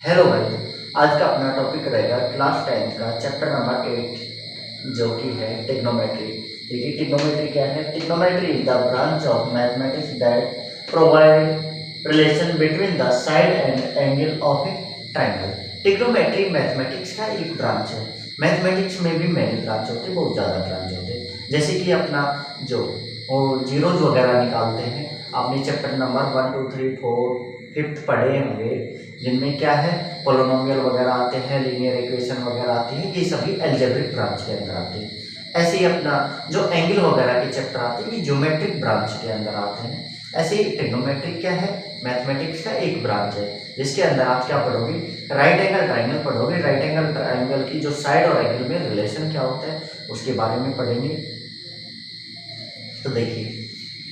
Hello भाई। आज का अपना टॉपिक रहेगा क्लास 10 का चैप्टर नंबर 8 जो कि है ट्रिग्नोमेट्री। देखिए ट्रिग्नोमेट्री क्या है। Trigonometry is the branch of mathematics that provide relation between the side and angle of A triangle. Trigonometry mathematics का एक ब्रांच है। मैथमेटिक्स में भी मेन ब्रांच होते हैं, बहुत ज़्यादा ब्रांच होते हैं। जैसे कि अपना जो जीरोज वगैरह निकालते हैं, आपने चैप्टर नंबर 1 2 3 4 5th पढ़े होंगे, जिनमें क्या है पोलिनोमियल वगैरह आते हैं, लीनियर इक्वेशन वगैरह आती है, ये सभी अलजेब्रिक ब्रांच के अंदर आते हैं। ऐसे ही अपना जो एंगल वगैरह के चैप्टर आते हैं ये ज्योमेट्रिक ब्रांच के अंदर आते हैं। ऐसे ही ट्रिग्नोमेट्रिक क्या है, मैथमेटिक्स का एक ब्रांच है जिसके अंदर आप क्या पढ़ोगे, राइट एंगल ट्राइंगल पढ़ोगे। राइट एंगल ट्राइंगल की जो साइड और एंगल में रिलेशन क्या होता है उसके बारे में पढ़ेंगे। तो देखिए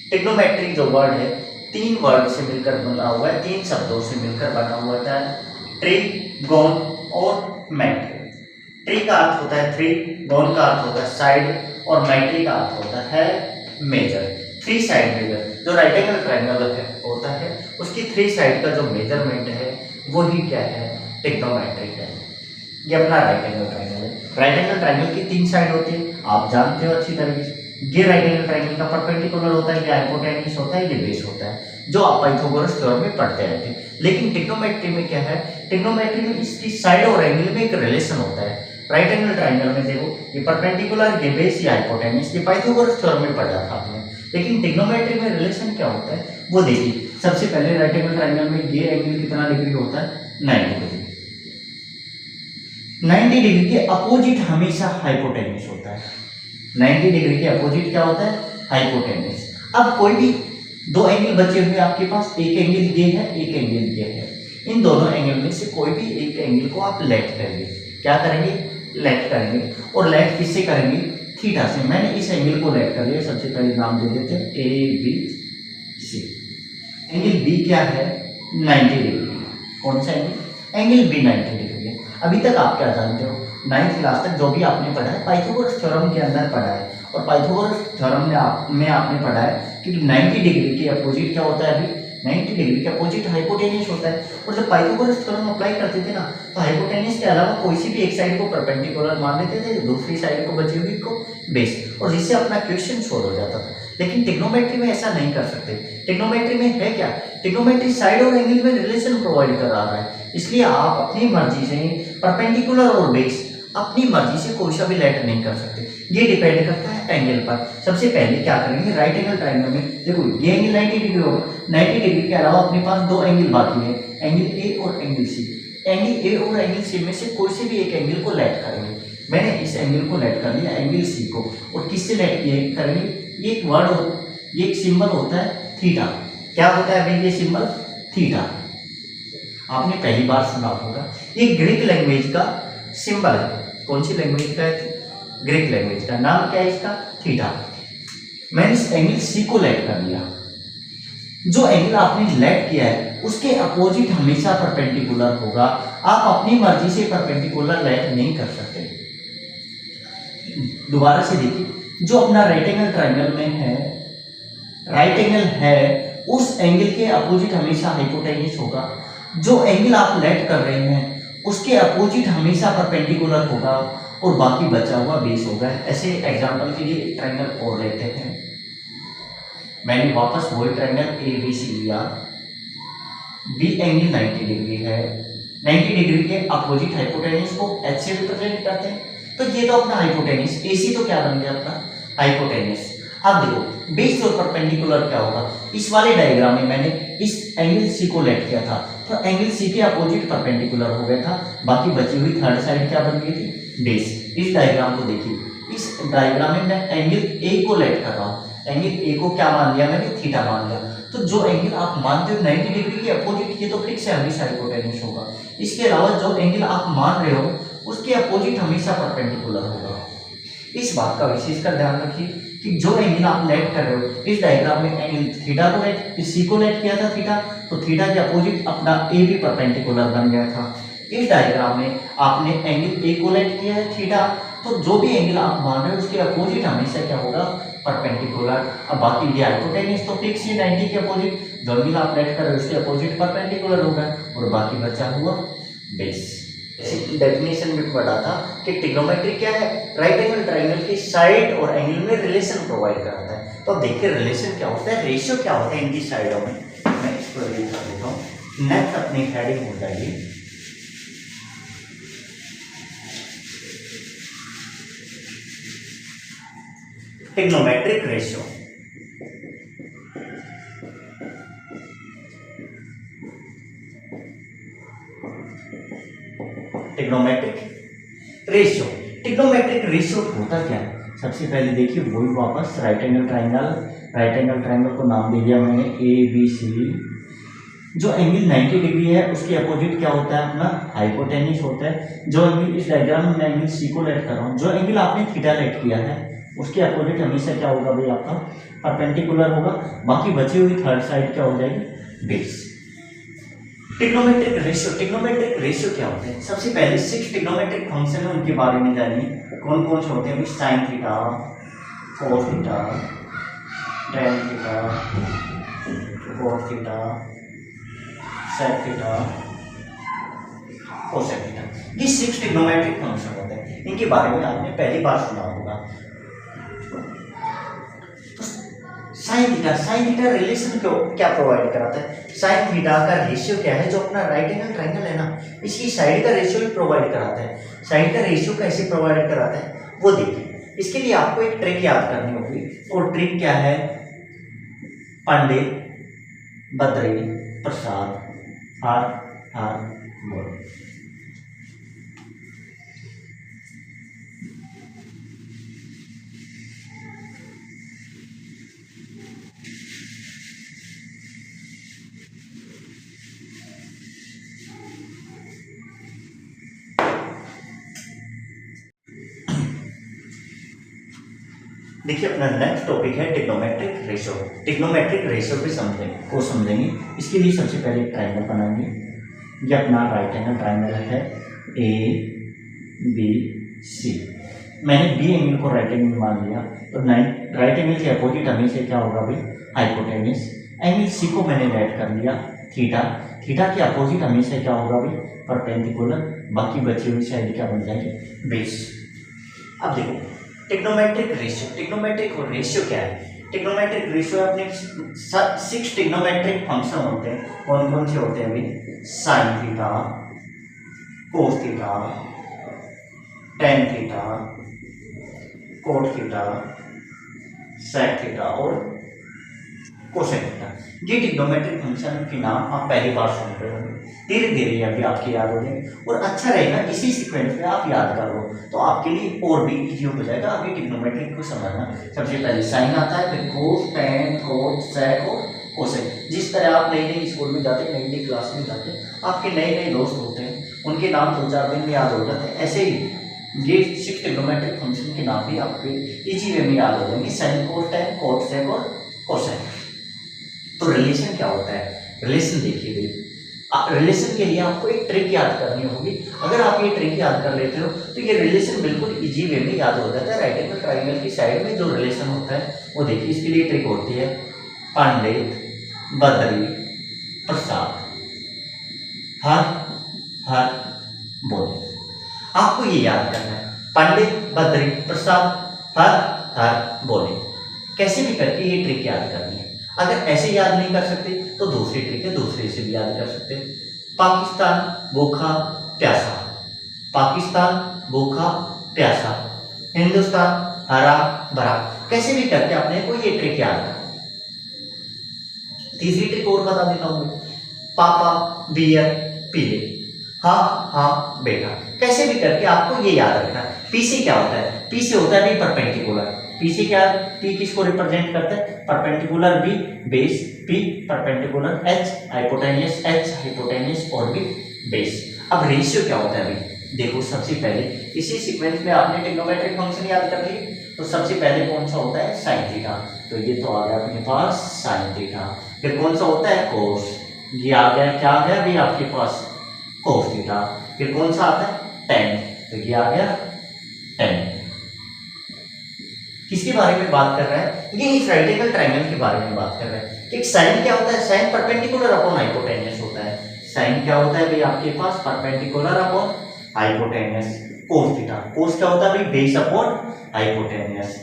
ट्रिग्नोमेट्री जो वर्ड है 3 वर्ड से मिलकर बना हुआ है, 3 शब्दों से मिलकर बना हुआ था। ट्री, गोन और मैट्री। ट्री का अर्थ होता है थ्री, गोन का अर्थ होता है साइड और मैट्री का अर्थ होता है मेजर। 3 साइड मेजर जो राइट एंगल ट्राइंगल होता है उसकी 3 साइड का जो मेजरमेंट है वही क्या है, ट्रिग्नोमेट्रिक है। ये अपना राइट एंगल ट्राइंगल है। राइट एंगल ट्राइंगल की 3 साइड होती है, आप जानते हो अच्छी तरीके से। ये राइट एंगल ट्राइंगल का परपेंडिकुलर होता है, ये हाइपोटेन्यूस होता है, ये बेस होता है, जो आप पाइथागोरस थ्योरम में पढ़ते रहते हैं। लेकिन ट्रिग्नोमेट्री में क्या है, ट्रिग्नोमेट्री में इसकी साइड और एंगल में एक रिलेशन होता है। राइट एंगल ट्राइंगल में देखो ये परपेंडिकुलर, ये बेस, ये हाइपोटेन्यूस, ये पाइथागोरस थ्योरम में पढ़ा था आपने। लेकिन ट्रिग्नोमेट्री में रिलेशन क्या होता है वो देखिए। सबसे पहले राइट एंगल ट्राइंगल में ये एंगल कितना डिग्री होता है, 90 डिग्री। 90 डिग्री के अपोजिट हमेशा हाइपोटेन्यूस होता है। 90 डिग्री के अपोजिट क्या होता है, हाइपोटेन्यूस। अब कोई भी 2 एंगल बचे हुए आपके पास, एक एंगल ये है, एक एंगल ये है। इन दोनों एंगल में से कोई भी एक एंगल को आप लेट करेंगे। क्या करेंगे, लेट करेंगे। और लेट किससे करेंगे, थीटा से। मैंने इस एंगल को लेट कर लिया, सबसे पहले नाम दे देते हैं A B C. Angle B क्या है, 90 डिग्री। कौन सा एंगल, एंगल बी 90 डिग्री है। अभी तक आप क्या जानते हो, 9th क्लास तक जो भी आपने पढ़ा है पाइथागोरस थ्योरम के अंदर पढ़ा है। और पाइथागोरस थ्योरम में आपने पढ़ा है कि 90 डिग्री के अपोजिट क्या होता है, अभी 90 डिग्री के अपोजिट हाइपोटेन्यूस होता है। और जब पाइथागोरस थ्योरम अप्लाई करते थे ना तो हाइपोटेन्यूस के अलावा कोई सी भी एक साइड को परपेंडिकुलर मान लेते थे, दूसरी साइड को बची हुई को बेस, और जिससे अपना क्वेश्चन सोल्व हो जाता था। लेकिन ट्रिग्नोमेट्री में ऐसा नहीं कर सकते। ट्रिग्नोमेट्री में है क्या, ट्रिग्नोमेट्री साइड और एंगल में रिलेशन प्रोवाइड कर रहा है, इसलिए आप अपनी मर्जी से परपेंडिकुलर और बेस अपनी मर्जी से कोई सा भी लेट नहीं कर सकते। ये डिपेंड करता है एंगल पर। सबसे पहले क्या करेंगे, राइट एंगल ट्राइंगल में देखो ये एंगल 90 डिग्री होगा। 90 डिग्री के अलावा अपने पास 2 एंगल बाकी है, एंगल ए और एंगल सी। एंगल ए और एंगल सी में से कोई से भी एक एंगल को लेट करेंगे। मैंने इस एंगल को लेट कर लिया, एंगल सी को। और किससे लेट किए करेंगे, ये एक वर्ड, ये एक सिंबल होता है थीटा। क्या होता है अभी ये सिंबल, थीटा। आपने पहली बार सुना होगा। ये ग्रीक लैंग्वेज का सिंबल है। कौन सी लैंग्वेज का है, ग्रीक लैंग्वेज का। नाम क्या है इसका, थीटा। मैंने इस एंगल सी को लेट कर लिया। जो एंगल आपने लेट किया है उसके अपोजिट हमेशा परपेंडिकुलर होगा। आप अपनी मर्जी से परपेंडिकुलर लेट नहीं कर सकते। दोबारा से देखिए, जो अपना राइट एंगल ट्राइंगल में है, राइट एंगल है, उस एंगल के अपोजिट हमेशा हाइपोटेन्यूस होगा। जो एंगल आप लेट कर रहे हैं उसके अपोजिट हमेशा परपेंडिकुलर होगा और बाकी बचा हुआ बेस होगा। ऐसे एग्जांपल के लिए ट्रायंगल और लेते हैं। मैंने वापस वही ट्रायंगल ए बी सी लिया। बी एंगल 90 डिग्री है, 90 डिग्री के अपोजिट हाइपोटेन्यूस को एच से रिप्रेजेंट करते हैं। तो ये तो अपना हाइपोटेन्यूस, ए सी तो क्या बन गया अपना हाइपोटेन्यूस। अब देखो बेस और परपेंडिकुलर क्या होगा। इस वाले डायग्राम में मैंने इस एंगल सी को लेट किया था तो एंगल सी के अपोजिट परपेंडिकुलर हो गया था, बाकी बची हुई थर्ड साइड क्या बन गई थी, बेस। इस डायग्राम को देखिए, इस डायग्राम में मैं एंगल ए को लेट कर रहा हूँ। एंगल ए को क्या मान लिया मैंने, थीटा मान लिया। तो जो एंगल आप मानते हो 90 डिग्री के अपोजिट, ये तो फिक्स है, हमेशा हाइपोटेन्यूस होगा। इसके अलावा जो एंगल आप मान रहे हो उसके अपोजिट हमेशा परपेंडिकुलर होगा। इस बात का विशेषकर ध्यान रखिए कि जो एंगल आप लेट कर रहे हो, इस डायग्राम में एंगल थीटा को लेट, इस सी को लेट किया था थीटा, तो थीटा के अपोजिट अपना ए भी परपेंडिकुलर बन गया था। इस डायग्राम में आपने एंगल ए को लेट किया है थीटा, तो जो भी एंगल आप मान रहे हो उसके अपोजिट हमेशा क्या होगा, परपेंडिकुलर। अब बाकी ये हाइपोटेन्यूस तो फिक्स है 90 के अपोजिट, जो एंगल आप लेट कर रहे हो उसके अपोजिट परपेंडिकुलर होगा और बाकी बचा हुआ बेस। डेफिनेशन में पढ़ा था कि ट्रिग्नोमेट्री क्या है, राइट एंगल ट्राइंगल की साइड और एंगल में रिलेशन प्रोवाइड कराता है। तो अब देखिए रिलेशन क्या होता है, रेशियो क्या होता है इनकी साइडों में। मैं इसको रीड कर देता हूँ। नेक्स्ट अपनी हेडिंग हो जाएगी trigonometric ratio. Trigonometric ratio, trigonometric ratio होता क्या है? सबसे पहले देखिए वही वापस right angle triangle, right angle triangle को नाम दे दिया मैंने ए बी सी। जो एंगल 90 डिग्री है उसके अपोजिट क्या होता है अपना हाइपोटेन्यूस होता है। जो एंगल इस डायग्राम में मैं एंगल सी को लेट कर रहा हूँ, जो एंगल आपने थीटा लेट किया है उसके अपोजिट हमेशा क्या होगा भाई आपका परपेंडिकुलर होगा। बाकी बची हुई थर्ड साइड क्या हो जाएगी base. Trigonometric ratio, trigonometric ratio क्या होते हैं? सबसे पहले 6 ट्रिग्नोमेट्रिक फंक्शन है उनके बारे में जानिए। कौन कौन से होते हैं? Sine theta, cos theta, tan theta, cos theta, sec theta, cosec theta. ये 6 ट्रिग्नोमेट्रिक फंक्शन होते हैं। इनके बारे में आपने पहली बार सुना होगा। Sine theta, sine theta relation क्या प्रोवाइड कराता है? साइन थीटा का रेशियो क्या है? जो अपना राइट एंगल ट्राइंगल है ना, इसकी साइड का रेशियो भी प्रोवाइड कराता है। साइड का रेशियो कैसे प्रोवाइड कराता है वो देखिए। इसके लिए आपको एक ट्रिक याद करनी होगी, और ट्रिक क्या है? पंडित बद्री प्रसाद हर हर बोल। देखिए अपना नेक्स्ट टॉपिक है ट्रिग्नोमेट्रिक रेशियो। ट्रिग्नोमेट्रिक रेशियो पे समझेंगे। इसके लिए सबसे पहले एक ट्राइंगल बनाएंगे। ये अपना राइट एंगल ट्राइंगल है ए बी सी। मैंने बी एंगल को राइट एंगल मान लिया, तो राइट एंगल के अपोजिट हमेशा क्या होगा भाई हाइपोटेन्यूस। एंगल सी को मैंने लेट कर लिया थीटा, थीटा के अपोजिट हमेशा क्या होगा भाई परपेंडिकुलर। बाकी बची हुई साइड क्या बन जाएगी बेस। अब देखो ट्रिग्नोमेट्रिक रेशियो, ट्रिग्नोमेट्रिक रेशियो क्या है? ट्रिग्नोमेट्रिक रेशियो अपने 6 ट्रिग्नोमेट्रिक फंक्शन होते हैं। कौन कौन से होते हैं अभी? Sine theta, cos theta, tan theta, cot theta, sec theta और कोसेक थीटा। ये ट्रिग्नोमेट्रिक फंक्शन के नाम आप पहली बार सुन रहे होंगे। धीरे धीरे ये अभी आपके याद हो जाएंगे, और अच्छा रहेगा इसी सीक्वेंस में आप याद कर लो तो आपके लिए और भी इजी हो जाएगा अभी ट्रिग्नोमेट्रिक को समझना। सबसे पहले साइन आता है, फिर कोस, टेन, कोट, सेक और कोसेक। जिस तरह आप नई नई स्कूल में जाते हैं, नई नई क्लास में जाते हैं, आपके नए नए दोस्त होते हैं, उनके नाम 2-4 दिन में याद हो जाते हैं। ऐसे ही ये 6 ट्रिग्नोमेट्रिक फंक्शन के नाम भी आपके इजी वे में याद हो जाएंगे। साइन, कोस, टेन, कोट, सेक और कोसेक। तो रिलेशन क्या होता है? रिलेशन देखिए भाई, रिलेशन के लिए आपको एक ट्रिक याद करनी होगी। अगर आप ये ट्रिक याद कर लेते हो तो ये रिलेशन बिल्कुल इजी वे में याद हो जाता है। राइट एंगल ट्राइंगल की साइड में जो रिलेशन होता है वो देखिए। इसके लिए ट्रिक होती है पंडित बद्री प्रसाद हर हर बोले। आपको ये याद करना है, पंडित बद्री प्रसाद हर हर बोले। कैसे भी करके ये ट्रिक याद करनी है। अगर ऐसे याद नहीं कर सकते तो दूसरी ट्रिक है, दूसरे से भी याद कर सकते हैं। पाकिस्तान भूखा प्यासा, पाकिस्तान भूखा प्यासा, हिंदुस्तान हरा भरा। कैसे भी करके अपने को ये ट्रिक याद करना। तीसरी ट्रिक और बता देता हूँ, पापा बियर पीले, हाँ हाँ बेटा। कैसे भी करके आपको ये याद रखना। पी से क्या होता है? पी से होता है परपेंडिकुलर। पी से क्या? पी किसको रिप्रेजेंट करता है? Perpendicular B base, P perpendicular H hypotenuse, H hypotenuse और बी बेस। अब रेशियो क्या होता है अभी देखो। सबसे पहले इसी सीक्वेंस में आपने ट्रिग्नोमेट्रिक फंक्शन याद कर लिए, तो सबसे पहले कौन सा होता है? Sine theta. तो ये तो आ गया अपने पास साइन थीटा। फिर कौन सा होता है? कोस। ये आ गया, क्या आ गया अभी आपके पास? Cos theta. फिर कौन सा आता है? टेन। तो ये आ गया टेन। किसके बारे में बात कर रहा है? ये इस राइट एंगल ट्राइंगल के बारे में बात कर रहा है। कि साइन क्या होता है? साइन परपेंडिकुलर अपॉन हाइपोटेन्यूस होता है। साइन क्या होता है भाई आपके पास perpendicular upon hypotenuse. Cos theta, cos क्या होता है भाई base upon hypotenuse,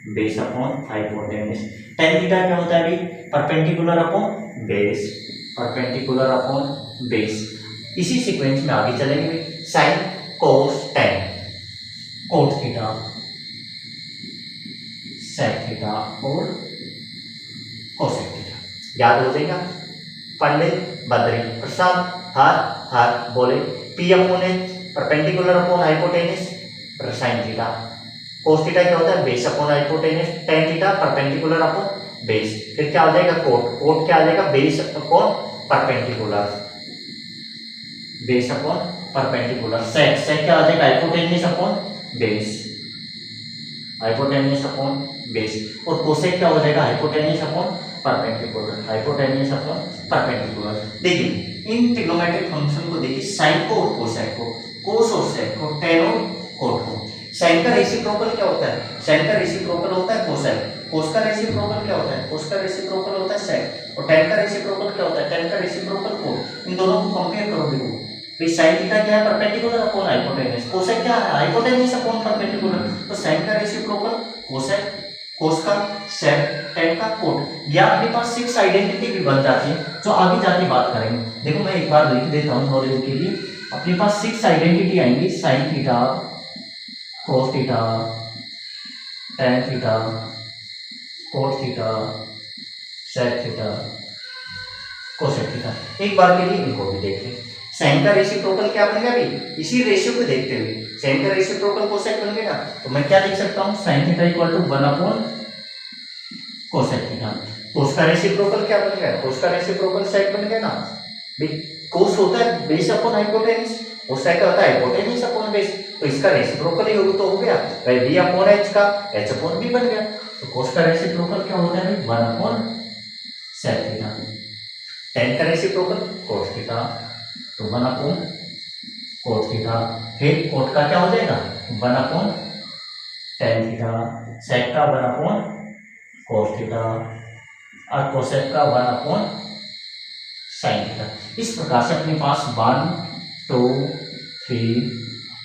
base upon hypotenuse. Tan theta क्या होता है भाई perpendicular upon base, perpendicular upon base. इसी सीक्वेंस में आगे चलेंगे भाई, sine cos tan, cot theta, sec theta और कोसेक थीटा। याद हो जाएगा। पंडित बद्री प्रसाद हार हार बोले p upon h perpendicular upon hypotenuse sine theta. Cos theta क्या होता है base upon hypotenuse, tan theta perpendicular upon base. फिर क्या हो जाएगा कोट, कोट क्या आ जाएगा base upon perpendicular, base upon perpendicular. Sec, sec क्या आ जाएगा hypotenuse upon base, hypotenuse upon base. और कोसेक क्या हो जाएगा hypotenuse upon perpendicular, hypotenuse upon perpendicular. देखिए इन ट्रिग्नोमेट्रिक फंक्शन को देखिए, साइन को और कोसेक को, कोस और सेक को, टेन और कोट को। साइन का रेसिप्रोकल क्या होता है, साइन का रेसिप्रोकल होता है कोसेक। कोस का रेसिप्रोकल क्या होता है, कोस का रेसिप्रोकल होता है सेक। और टेन का रेसिप्रोकल क्या होता है, टेन का रेसिप्रोकल कोट। इन दोनों को कंपेयर करो, देखो भाई साइन थीटा क्या है परपेंडिकुलर अपॉन हाइपोटेन्यूस, कोसेक क्या है हाइपोटेन्यूस अपॉन परपेंडिकुलर। तो साइन का रेसिप्रोकल कोसेक, कोस का सेक, टेन का कोट। या अपने पास 6 आइडेंटिटी भी बन जाती है जो आगे जाके बात करेंगे। देखो मैं एक बार लिख देता हूँ नॉलेज के लिए, अपने पास 6 आइडेंटिटी आएंगी, sine theta, cos theta, tan theta, cot theta, sec theta, cosec theta. एक बार के लिए इनको भी देख लें। साइन का रेसिप्रोकल क्या बनेगा भाई, इसी रेशियो को देखते हुए साइन का रेसिप्रोकल कोसेक बन गया। तो मैं क्या लिख सकता हूँ, sine theta equal to 1 upon cosec theta. Cos का रेसिप्रोकल क्या बन गया, कोस का रेसिप्रोकल सेक बन गया ना भाई। कोस होता है बेस अपॉन हाइपोटेन्यूस और सेक का होता है हाइपोटेन्यूस अपॉन बेस। तो इसका रेसिप्रोकल ही हो तो हो गया भाई बी अपॉन एच का एच अपॉन बी बन गया। तो कोस का रेसिप्रोकल क्या होता है भाई 1 अपॉन सेक थीटा। टेन का रेसिप्रोकल कोस थीटा, तो 1 अपॉन कोट थीटा। फिर कोट का क्या हो जाएगा 1 अपॉन टेन थीटा, सेक का 1 अपॉन कोस थीटा और कोसेक का 1 अपॉन साइन थीटा। इस प्रकार से अपने पास 1 2 3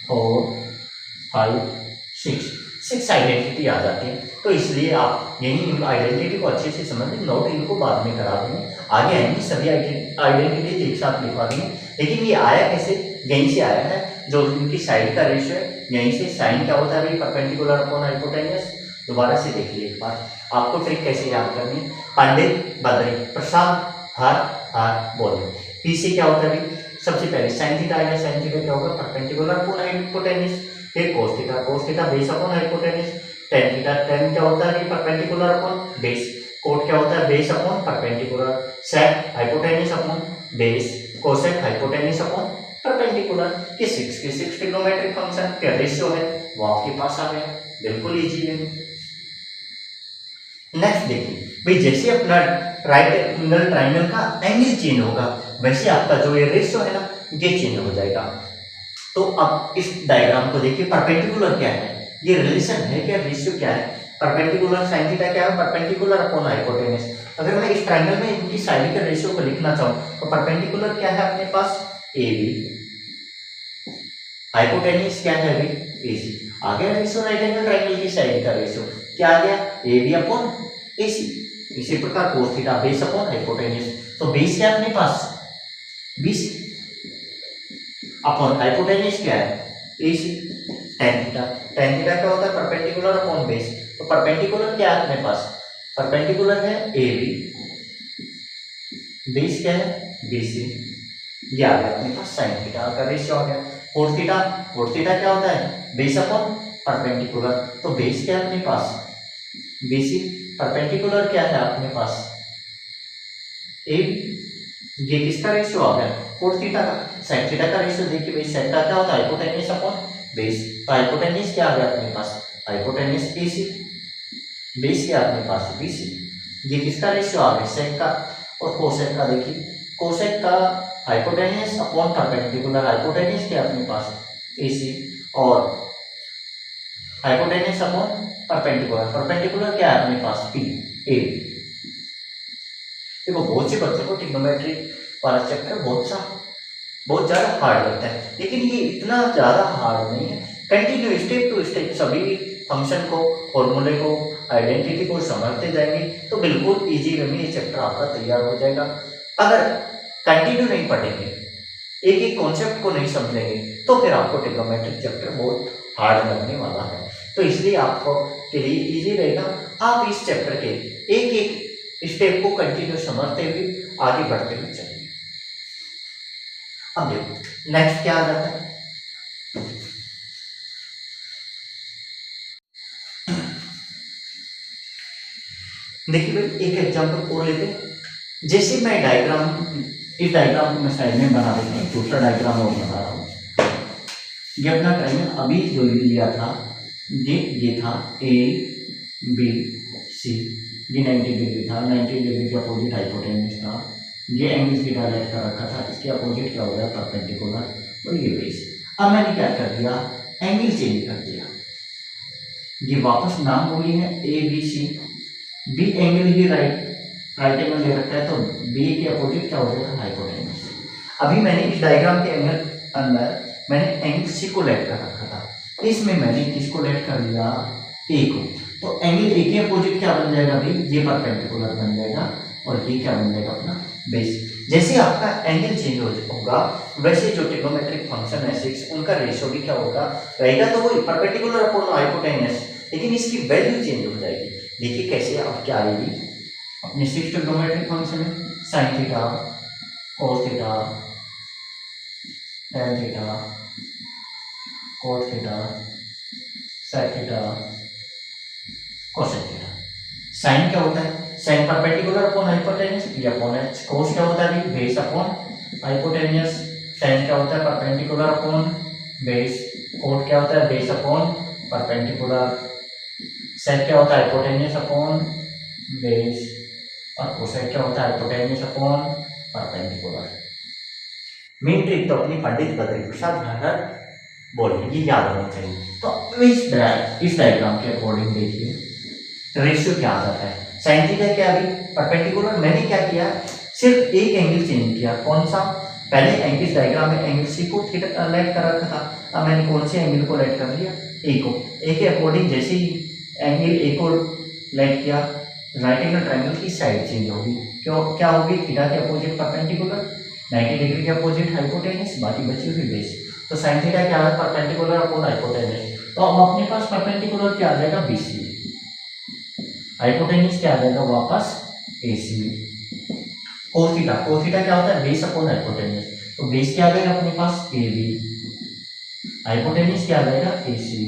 4 5 6 आइडेंटिटी आ जाती है। तो इसलिए आप यही इन आइडेंटिटी को अच्छे से समझ लें, नोट इनको बाद में करा देंगे। आगे आएंगे सभी आइडेंटिटी एक साथ लिखवा देंगे। लेकिन ये आया कैसे, यहीं से आया है, जो इनकी साइड का रेशियो है यहीं से। साइन क्या होता है भाई परपेंडिकुलर अपॉन हाइपोटेन्यूस। दोबारा से देखिए एक बार, आपको ट्रिक कैसे याद करनी है। पंडित बद्री प्रसाद हार हार बोले पी से क्या होता है भाई, सबसे पहले साइन थीटा आएगा, साइन थीटा क्या होगा परपेंडिकुलर अपॉन हाइपोटेन्यूस। फिर कोस theta base upon hypotenuse. Tan theta, ten क्या होता है परपेंडिकुलर अपॉन बेस। कोट क्या होता है base upon perpendicular. Sec hypotenuse upon base, cosec hypotenuse upon perpendicular. ये 6 के 6 ट्रिग्नोमेट्रिक फंक्शन के रेशियो है वो आपके पास आ गया, बिल्कुल इजी है। नेक्स्ट देखिए भाई, जैसे अपना राइट एंगल ट्राइंगल का एंगल चेंज होगा वैसे आपका जो ये रेशियो है ना ये चेंज हो जाएगा। तो अब इस डायग्राम को देखिए, परपेंडिकुलर क्या है, ये रिलेशन है क्या, रेशियो क्या है। परपेंडिकुलर साइन थीटा क्या है परपेंडिकुलर अपॉन हाइपोटेन्यूस। अगर मैं इस ट्रायंगल में इनकी साइड के रेशियो को लिखना चाहूँ तो परपेंडिकुलर क्या है अपने पास ए बी, हाइपोटेन्यूस क्या है अभी ए सी। आ गया रेशियो राइट एंगल ट्रायंगल की साइड का रेशियो क्या आ गया ए बी अपॉन ए सी। इसी प्रकार कोस थीटा बेस अपॉन हाइपोटेन्यूस, तो बेस क्या है अपने पास बी सी अपॉन हाइपोटेन्यूस क्या है ए सी। टेन थीटा, टेन थीटा क्या होता है परपेंडिकुलर अपॉन बेस। तो परपेंडिकुलर क्या है अपने पास, परपेंडिकुलर है ए बी, बेस क्या है बी सी। ये आ गया अपने पास साइन थीटा का रेशियो आ गया। कोट थीटा, कोट थीटा क्या होता है बेस अपॉन परपेंडिकुलर। तो बेस क्या है अपने पास बी सी, परपेंडिकुलर क्या है अपने पास ए बी। ये किसका रेशियो आ गया कोट थीटा का। साइन थीटा का रेशियो देखिए भाई, साइन का क्या होता है हाइपोटेन्यूस अपॉन बेस। तो हाइपोटेन्यूस क्या आ गया अपने पास हाइपोटेन्यूस ए सी, बेस क्या अपने पास बी सी। ये किसका रेशियो आ गया सेक का। और कोसेक का देखिए, कोसेक का हाइपोटेन्यूस अपॉन परपेंडिकुलर। हाइपोटेन्यूस क्या अपने पास ए सी और हाइपोटेन्यूस अपॉन परपेंडिकुलर। परपेंडिकुलर क्या है अपने पास पी ए। देखो बहुत से बच्चों को ट्रिग्नोमेट्री वाला चैप्टर बहुत सा बहुत ज़्यादा हार्ड लगता है, लेकिन ये इतना ज़्यादा हार्ड नहीं है। कंटिन्यू स्टेप टू स्टेप सभी फंक्शन को, फॉर्मूले को, आइडेंटिटी को समझते जाएंगे तो बिल्कुल इजी वे में ये चैप्टर आपका तैयार हो जाएगा। अगर कंटिन्यू नहीं पढ़ेंगे, एक एक कॉन्सेप्ट को नहीं समझेंगे, तो फिर आपको ट्रिग्नोमेट्रिक चैप्टर बहुत हार्ड लगने वाला है। तो इसलिए आपको के लिए इजी रहेगा, आप इस चैप्टर के एक एक स्टेप को कंटिन्यू समझते हुए आगे बढ़ते हुए चलिए। अब देखो नेक्स्ट क्या आ जाता है। देखिए भाई एक एग्जांपल और लेते हैं। जैसे मैं डायग्राम, इस डायग्राम को मैं साइड में बना देता हूँ, दूसरा डायग्राम और बना रहा हूँ। ये अपना ट्रायंगल अभी जो लिया था, ये था ए बी सी, ये 90 डिग्री था, 90 डिग्री के अपोजिट हाइपोटेन्यूज था, ये एंगल थीटा लेट कर रखा था, इसके अपोजिट क्या हो गया परपेंडिकुलर, और ये बेस। अब मैंने क्या कर दिया, एंगल चेंज कर दिया, ये वापस नाम वही है A B C, B angle ही राइट एंगल ले रखा है, तो बी के अपोजिट क्या हो जाएगा हाइपोटेन्यूज। अभी मैंने इस डायग्राम के अंदर मैंने एंगल सी को लेट कर रखा था, इसमें मैंने किसको लेट कर दिया, ए को, तो एंगल ए के अपोजिट क्या बन जाएगा भाई, ये परपेंडिकुलर बन जाएगा, और ये क्या बन जाएगा अपना बेस। जैसे आपका एंगल चेंज होगा वैसे जो ट्रिग्नोमेट्रिक फंक्शन है 6, उनका रेशियो भी क्या होगा रहेगा, तो वो परपेंडिकुलर अपॉन हाइपोटेन्यूज, लेकिन इसकी वैल्यू चेंज हो जाएगी। देखिए कैसे, अब क्या आएगी, अपने 6 ट्रिग्नोमेट्रिक फंक्शन है sine theta, cos theta, tan theta, cos theta, sec theta, cosec theta. Sine क्या होता है, साइन परपेंडिकुलर अपॉन हाइपोटेन्यूज, ये अपॉन h। cos क्या होता है, बेस अपॉन हाइपोटेन्यूज। tan क्या होता है, परपेंडिकुलर अपॉन बेस। cot क्या होता है, बेस अपॉन परपेंडिकुलर। sec क्या होता है, हाइपोटेन्यूज अपॉन बेस, और cosec क्या होता है, hypotenuse upon perpendicular. Main trick तो अपनी पंडित बद्री प्रसाद हर बोलेंगे, याद होना चाहिए। तो इस डायग्राम के अकॉर्डिंग देखिए रेशियो क्या आ जाता है, साइन थीटा क्या अभी परपेंडिकुलर, मैंने क्या किया सिर्फ एक एंगल चेंज किया, कौन सा, पहले एंगल डायग्राम में एंगल सी को थीटा लेट कर रखा था, अब मैंने कौन से एंगल को लेट कर दिया, ए को। ए के अकॉर्डिंग जैसे ही एंगल ए को लेट किया, राइट एंगल ट्रायंगल की साइड चेंज होगी, क्यों क्या होगी, थीटा के अपोजिट परपेंडिकुलर, 90 डिग्री के अपोजिट हाइपोटेन्यूज, बाकी बची हुई बेस। तो साइन थीटा क्या है, परपेंडिकुलर अपॉन हाइपोटेन्यूज, तो अब अपने पास परपेंडिकुलर क्या आ जाएगा, बीसी, हाइपोटेन्यूज क्या आ जाएगा वापस एसी। कोस थीटा, कोस थीटा क्या होता है, बेस अपॉन हाइपोटेन्यूज, तो बेस क्या आ जाएगा अपने पास एबी, हाइपोटेन्यूज क्या आ जाएगा AC.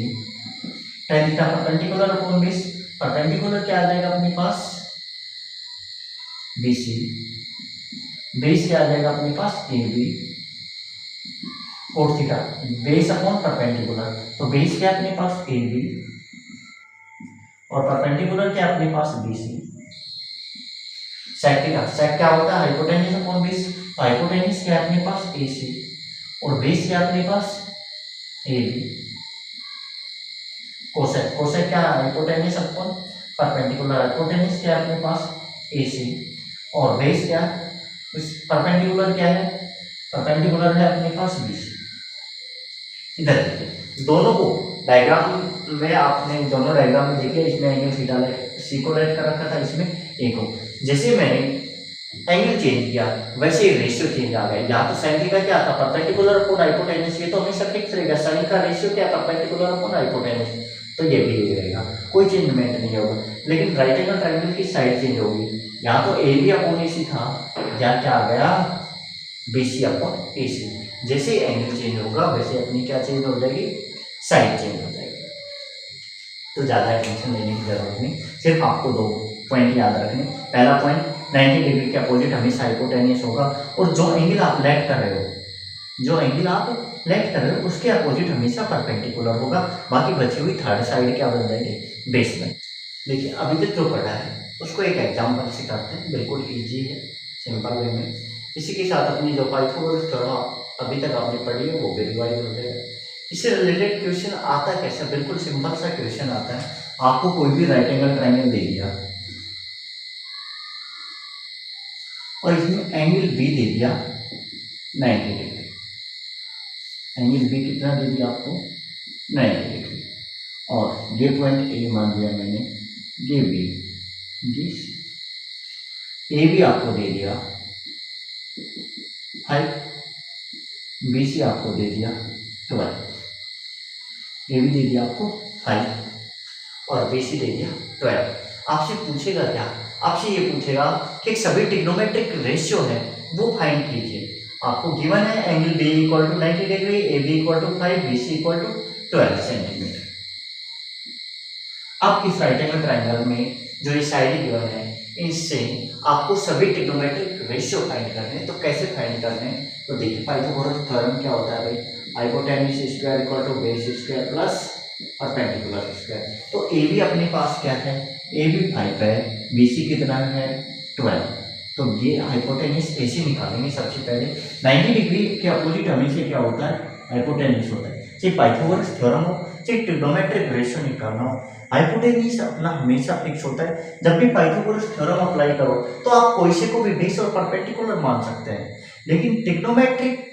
tan theta perpendicular upon base, perpendicular क्या आ जाएगा अपने पास बीसी, बेस क्या आ जाएगा अपने पास A B. Cos theta base upon perpendicular, तो बेस क्या अपने पास ए बी, और परपेंडिकुलर क्या अपने पास बी सी। सेक थीटा, सेक क्या होता है, हाइपोटेन्यूज अपॉन बेस, तो हाइपोटेन्यूज क्या अपने पास ए सी, और बेस क्या अपने पास ए बी। कोसेक, कोसेक क्या, हाइपोटेन्यूज अपॉन परपेंडिकुलर, हाइपोटेन्यूज क्या अपने पास ए सी, और बेस क्या, परपेंडिकुलर क्या है, परपेंडिकुलर है अपने पास बी सी। इधर देखिए दोनों को डायग्राम में, आपने दोनों डायग्राम में देखिए, इसमें एंगल थीटा सी को लेट कर रखा था, इसमें ए को। जैसे मैंने एंगल चेंज किया वैसे रेशियो चेंज आ गया। यहाँ तो साइन थीटा क्या था, परपेंडिकुलर अपॉन हाइपोटेन्यूज, ये तो हमेशा फिक्स रहेगा, साइन का रेशियो क्या, परपेंडिकुलर अपॉन हाइपोटेन्यूज, तो ये भी यही रहेगा, कोई चेंजमेंट नहीं होगा। लेकिन राइट एंगल ट्रायंगल की साइड चेंज होगी, यहाँ तो ए बी अपॉन ए सी था, यहाँ क्या आ गया बी सी अपॉन ए सी। जैसे एंगल चेंज होगा वैसे अपनी क्या चेंज हो जाएगी, साइड चेंज हो जाएगी। तो ज़्यादा टेंशन लेने की जरूरत नहीं, सिर्फ आपको दो पॉइंट याद रखने। पहला पॉइंट 90 डिग्री के अपोजिट हमेशा हाइपोटेन्यूज होगा, और जो एंगल आप लेट कर रहे हो, जो एंगल आप लेट कर रहे हो उसके अपोजिट हमेशा परपेंडिकुलर होगा, बाकी बची हुई थर्ड साइड क्या बन जाएगी, बेस में। देखिए अभी तक जो पढ़ा है उसको एक एग्जाम्पल से करते हैं, बिल्कुल ईजी है, सिंपल वे में। इसी के साथ अपनी जो पाइथागोरस थ्योरम अभी तक आपने पढ़ी है वो भी रिवाइज हो जाएगा। इससे रिलेटेड क्वेश्चन आता है कैसे, बिल्कुल सिंपल सा क्वेश्चन आता है। आपको कोई भी राइट एंगल ट्रायंगल दे दिया और इसमें एंगल बी दे दिया 90 डिग्री, एंगल बी कितना दे दिया आपको 90 डिग्री, और ये पॉइंट ए मान लिया मैंने, ये बी, दिस ए भी आपको दे दिया 5, बी सी आपको दे दिया 12, ए भी दे दिया आपको 5 और बी सी दे दिया 12। आपसे पूछेगा क्या, आपसे ये पूछेगा कि सभी ट्रिग्नोमेट्रिक रेशियो है वो फाइंड कीजिए। आपको गिवन है एंगल बी इक्वल टू 90 डिग्री, A B equal to 5, B C equal to 12 centimetre. अब इस राइट एंगल ट्राइंगल में जो ये साइड गिवन है, इससे आपको सभी ट्रिग्नोमेट्रिक रेशियो फाइंड करने हैं। तो कैसे फाइंड करने हैं, तो देखिए पाइथागोरस थ्योरम क्या होता है भाई, hypotenuse square equal to base square plus perpendicular square. तो ए बी अपने पास क्या है, ए बी 5 है, बी सी कितना है 12। तो ये हाइपोटेन्यूज ऐसे निकालेंगे सबसे पहले। 90 डिग्री के अपोजिट हमेशा क्या होता है, हाइपोटेन्यूज होता है। चाहे पाइथागोरस थ्योरम हो, चाहे ट्रिग्नोमेट्रिक रेशियो निकालना हो, हाइपोटेन्यूज अपना हमेशा फिक्स होता है। जब भी पाइथागोरस थ्योरम अप्लाई करो तो आप कोई से को भी बेस और परपेंडिकुलर मान सकते हैं, लेकिन ट्रिग्नोमेट्रिक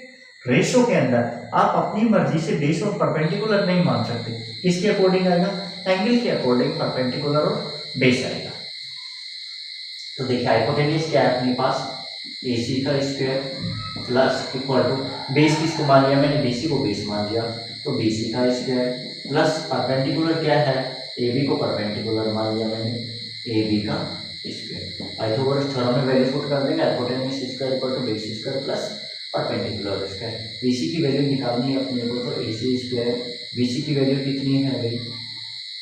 रेशियो के अंदर आप अपनी मर्जी से बेस और परपेंडिकुलर नहीं मान सकते। किसके अकॉर्डिंग आएगा, एंगल के अकॉर्डिंग परपेंडिकुलर और बेस आएगा। तो देखिए हाइपोटेन्यूज क्या है अपने पास, ए सी का square plus equal to base किसको मान लिया मैंने, बी सी को बेस मान लिया, तो बी सी का स्क्वायर प्लस परपेंडिकुलर क्या है, ए बी को परपेंडिकुलर मान लिया मैंने, ए बी का स्क्वायर। पाइथागोरस थ्योरम में वैल्यू पुट कर देंगे, hypotenuse square equal to base square plus perpendicular square. B C की वैल्यू निकालनी है अपने को, तो ए सी स्क्वायर, बी सी की वैल्यू कितनी है भाई,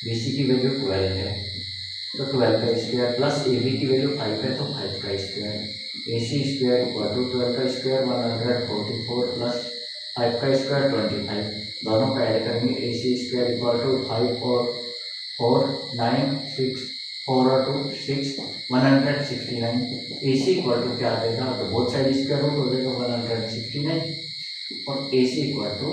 बी सी की वैल्यू 12 है, तो 12 का स्क्वायर प्लस ए बी की वैल्यू 5 है, तो 5 का square, A C square equal to 12 का स्क्वायर 144 प्लस 5 का स्क्वायर 25। दोनों का ऐड करेंगे, ए सी स्क्वायर इक्वल टू 5 और 4 9 6 4 और 2 6 169। ए सी इक्वल टू क्या देगा, तो बोथ साइड स्क्वायर रूट हो जाएगा 169, और A C equal to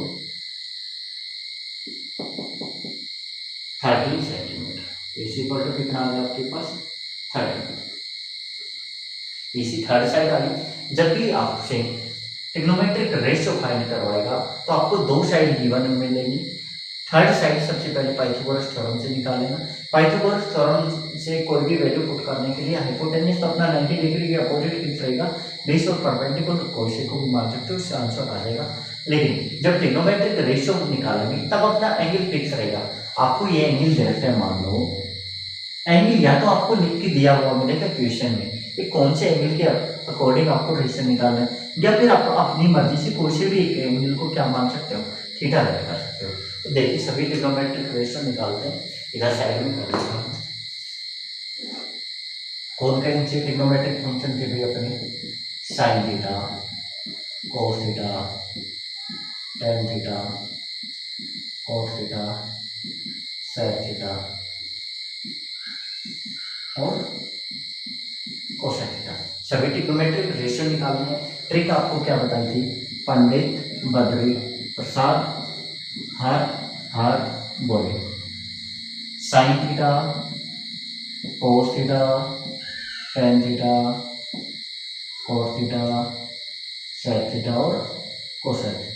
13 centimetre. AC equal to कितना आ गया आपके पास 30। एसी थर्ड साइड आ गई। जब भी आपसे ट्रिग्नोमेट्रिक रेशियो फाइंड करवाएगा तो आपको दो साइड गिवन मिलेगी। थर्ड साइड सबसे पहले पाइथागोरस थ्योरम से निकालेगा। पाइथागोरस थ्योरम से कोई भी वैल्यू पुट करने के लिए हाइपोटेन्यूज तो अपना 90 डिग्री के अपोजिट फिक्स रहेगा, बेस और परपेंडिकुलर कोई से को भी मान सकते हो, उससे आंसर आ जाएगा। लेकिन जब ट्रिग्नोमेट्रिक रेशियो निकालेंगे तब अपना एंगल फिक्स रहेगा। आपको ये एंगल दे रखा है, मान लो एंगल या तो आपको लिख के दिया हुआ मिलेगा क्वेश्चन में कि कौन से एंगल के अकॉर्डिंग आपको रेशियो निकालना है, या फिर आप अपनी मर्जी से कोई से भी एक एंगल को क्या मान सकते हो, थीटा रेट कर सकते हो। तो देखिए सभी ट्रिग्नोमेट्रिक रेशियो निकालते हैं, इधर साइड में कर लेता हूँ। कौन कौन से ट्रिग्नोमेट्रिक फंक्शन थे भी अपने, sine theta, cos theta, tan theta, cos theta, sec theta और कोसेक थीटा। सभी ट्रिग्नोमेट्रिक रेशियो निकालने हैं। ट्रिक आपको क्या बताई थी, पंडित बद्री प्रसाद हर बोले। Sine theta, cos theta, tan theta, cos theta, sec theta और कोसेक।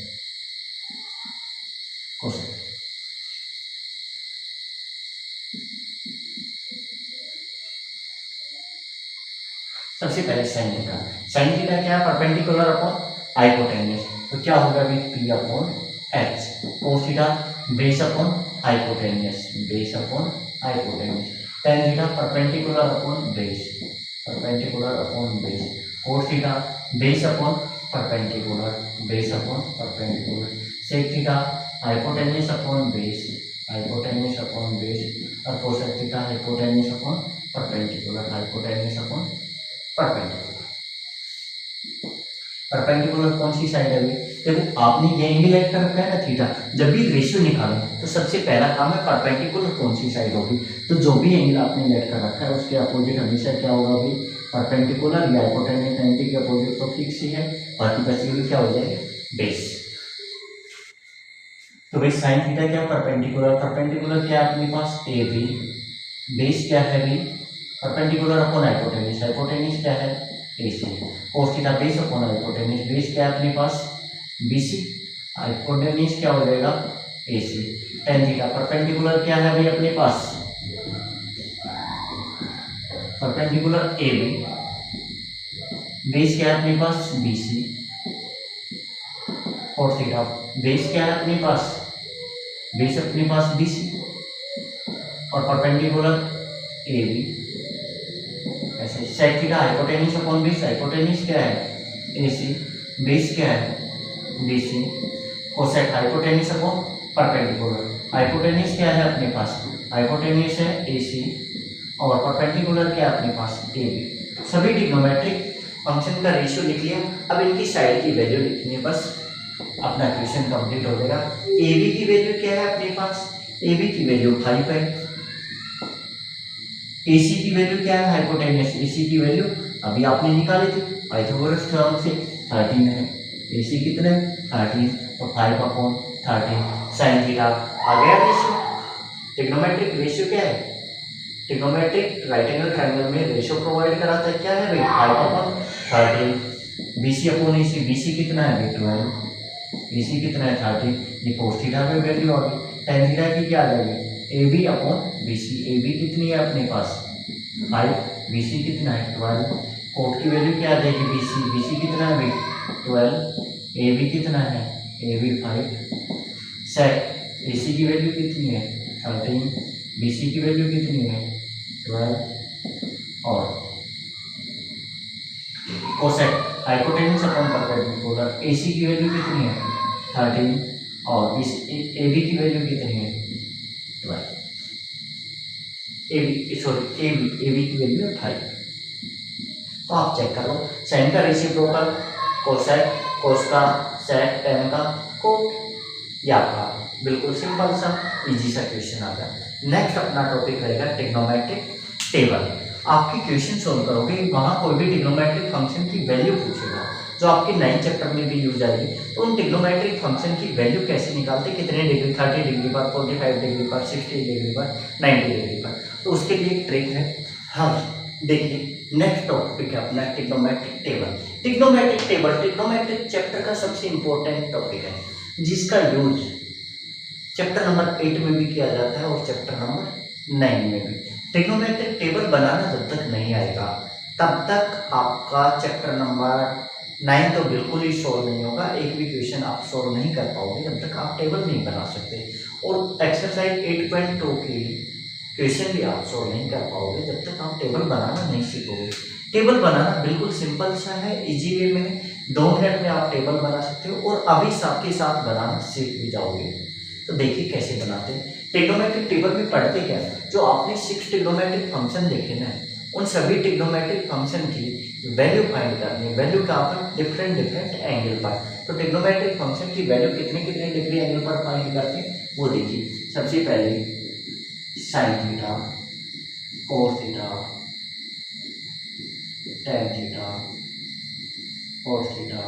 सबसे पहले साइन थीटा। साइन थीटा क्या है, परपेंडिकुलर अपॉन हाइपोटेन्यूज, तो क्या होगा अभी p upon h. Cos theta base upon hypotenuse, base upon hypotenuse. Tan theta perpendicular upon base, perpendicular upon base. Cos theta base upon perpendicular, base upon perpendicular. Sec theta hypotenuse upon base, hypotenuse upon base. और cosec theta hypotenuse upon perpendicular, hypotenuse upon perpendicular. Perpendicular कौन सी side है अभी, देखो आपने ये angle add कर रखा है ना थीटा। जब भी रेशियो निकालें तो सबसे पहला काम है परपेंडिकुलर कौन सी साइड होगी, तो जो भी एंगल आपने ऐड कर रखा है उसके अपोजिट हमेशा क्या होगा अभी, परपेंडिकुलर या हाइपोटेन्यूज 90 के अपोजिट तो फिक्स ही है, बाकी बची हुई क्या हो जाएगा बेस। तो भाई साइन थीटा क्या, परपेंडिकुलर, परपेंडिकुलर क्या है अपने पास ए बी, बेस क्या है भी परपेंडिकुलर अपॉन हाइपोटेन्यूज, हाइपोटेन्यूज क्या है AC। कोस theta base upon hypotenuse, base क्या है अपने पास BC हाइपोटेन्यूज क्या हो जाएगा AC। tan थीटा परपेंडिकुलर क्या है भाई अपने पास, परपेंडिकुलर AB, बेस क्या है अपने पास BC, और थीटा बेस क्या है अपने पास, बेस अपने पास BC और परपेंडिकुलर AB। ऐसे sec theta hypotenuse upon base, hypotenuse क्या है AC, बेस क्या है BC, cosec hypotenuse upon perpendicular, hypotenuse क्या है अपने पास, हाइपोटेन्यूज है AC और परपेंडिकुलर क्या है अपने पास AB। सभी ट्रिग्नोमेट्रिक फंक्शन का रेशियो लिख लिया, अब इनकी साइड की वैल्यू लिखनी है, बस अपना क्वेश्चन कंप्लीट हो जाएगा। AB की वैल्यू क्या है अपने पास, AB की वैल्यू 5 है, AC की वैल्यू क्या है हाइपोटेन्यूज, AC की वैल्यू अभी आपने निकाली थी पाइथागोरस थ्योरम से 13 है, AC कितना है 13 तो 5/13 sin थीटा आ गया रेशियो। ट्रिग्नोमेट्रिक रेशियो क्या है, ट्रिग्नोमेट्रिक राइट एंगल ट्रायंगल में रेशियो प्रोवाइड कराता है, क्या है भाई 5/13, BC अपॉन AC, BC कितना है भाई 12, BC कितना है 30, ये cos थीटा में वैल्यू आ गई। tan थीटा की क्या आ जाएगी AB अपॉन BC, AB कितनी है अपने पास 5, BC कितना है 12, कोट की वैल्यू क्या आ जाएगी BC, BC कितना है भाई 12, AB कितना है AB 5, sec AC की वैल्यू कितनी है 13, BC की वैल्यू कितनी है 12 और cosec hypotenuse upon perpendicular AC की वैल्यू कितनी है 13 और AB की वैल्यू कितनी है 12, AB की वैल्यू है 5। तो आप चेक कर लो, साइन का रेसिप्रोकल कोसेक, कोस का सेक, टेन का कोट, ये आपका बिल्कुल सिंपल सा इजी सा क्वेश्चन आ गया। नेक्स्ट अपना टॉपिक रहेगा ट्रिग्नोमेट्रिक टेबल। आपकी क्वेश्चन सोल्व करोगे, वहां कोई भी ट्रिग्नोमेट्रिक फंक्शन की वैल्यू पूछेगा जो आपके 9th चैप्टर में भी यूज आएगी, तो उन ट्रिग्नोमेट्रिक फंक्शन की वैल्यू कैसे निकालते, कितने डिग्री, 30 डिग्री पर, 45 डिग्री पर, 60 डिग्री पर, 90 डिग्री पर। तो उसके लिए एक ट्रिक है। हाँ देखिए नेक्स्ट टॉपिक है अपना trigonometric table. Trigonometric table trigonometric chapter का सबसे इंपॉर्टेंट टॉपिक है, जिसका यूज चैप्टर नंबर 8 में भी किया जाता है और चैप्टर नंबर 9 में भी। ट्रिग्नोमेट्रिक टेबल बनाना जब तक नहीं आएगा तब तक आपका चैप्टर नंबर 9 तो बिल्कुल ही सोल्व नहीं होगा, एक भी क्वेश्चन आप सोल्व नहीं कर पाओगे जब तक आप टेबल नहीं बना सकते। और एक्सरसाइज 8.2 की क्वेश्चन भी आप सोल्व नहीं कर पाओगे जब तक आप टेबल बनाना नहीं सीखोगे। टेबल बनाना बिल्कुल सिंपल सा है, इजी वे में 2 मिनट में आप टेबल बना सकते हो और अभी साथ के साथ बनाना सीख भी जाओगे। तो देखिए कैसे बनाते हैं। ट्रिग्नोमेट्रिक टेबल में पढ़ते क्या, जो आपने 6 ट्रिग्नोमेट्रिक फंक्शन देखे ना, उन सभी ट्रिग्नोमेट्रिक फंक्शन की वैल्यू फाइंड करनी है। वैल्यू कहाँ पर, डिफरेंट एंगल पर। तो ट्रिग्नोमेट्रिक फंक्शन की वैल्यू कितने डिग्री एंगल पर फाइंड करते हैं वो देखिए। सबसे पहले sine theta, cos theta, tan theta, cos theta,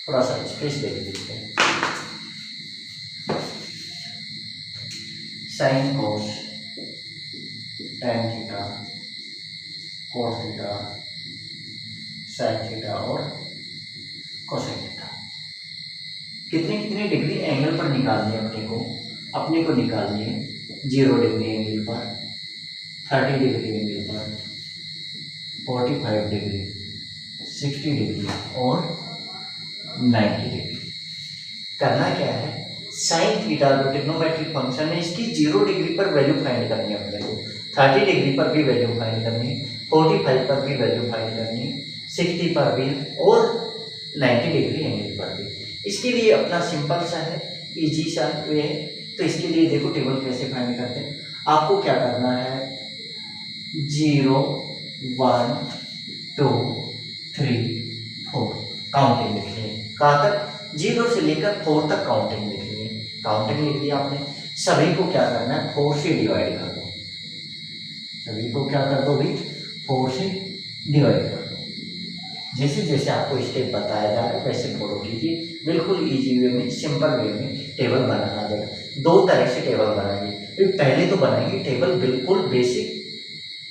थोड़ा सा स्पेस दे देते हैं। Sine cos, tan theta, cos theta, sec theta और कोसेक थीटा। कितने डिग्री एंगल पर निकालनी है अपने को निकालनी है 0 डिग्री एंगल पर, 30 डिग्री एंगल पर, 45 डिग्री, 60 डिग्री और 90 डिग्री। करना क्या है, साइन थीटा जो ट्रिग्नोमेट्रिक फंक्शन है इसकी 0 डिग्री पर वैल्यू फाइंड करनी है अपने को, 30 डिग्री पर भी वैल्यू फाइंड करनी है, 45 पर भी वैल्यू फाइंड करनी है, 60 पर भी और 90 डिग्री एंगल पर भी। इसके लिए अपना सिंपल सा है, इजी सा वे है। तो इसके लिए देखो टेबल कैसे फाइंड करते हैं। आपको क्या करना है, 0 1 2 3 4 काउंटिंग लिखनी है। कहाँ तक, 0 से लेकर 4 तक काउंटिंग लिखनी है। काउंटिंग लिख दिया आपने। सभी को क्या करना है, 4 से डिवाइड कर दो। सभी को क्या कर दो भाई, 4 से डिवाइड कर दो। जैसे जैसे आपको स्टेप बताया जा रहा है वैसे फॉलो कीजिए, बिल्कुल इजी वे में, सिंपल वे में टेबल बनाना जाएगा। 2 तरह से टेबल बनाएंगे। पहले तो बनाएंगे टेबल बिल्कुल बेसिक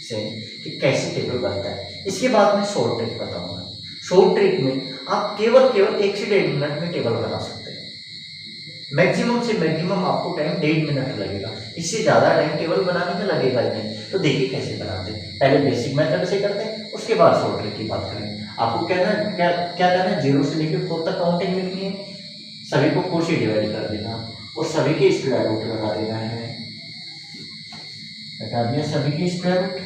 से कि कैसे टेबल बनता है, इसके बाद मैं शॉर्ट ट्रिक बताऊंगा। शॉर्ट ट्रिक में आप केवल 1 से 1.5 मिनट में टेबल बना सकते हैं। मैक्सिमम से मैक्सिमम आपको टाइम 1.5 मिनट लगेगा, इससे ज़्यादा टाइम टेबल बनाने में लगेगा ही नहीं। तो देखिए कैसे बनाते हैं, पहले बेसिक मेथड से करते हैं, उसके बाद शॉर्ट ट्रिक की बात करेंगे। आपको क्या करना है, 0 से लेकर 4 तक काउंटिंग लिखनी है, सभी को 4 से डिवाइड कर देना और सभी के स्क्वायर रूट लगा देना है, लगा दिया सभी के स्क्वायर रूट।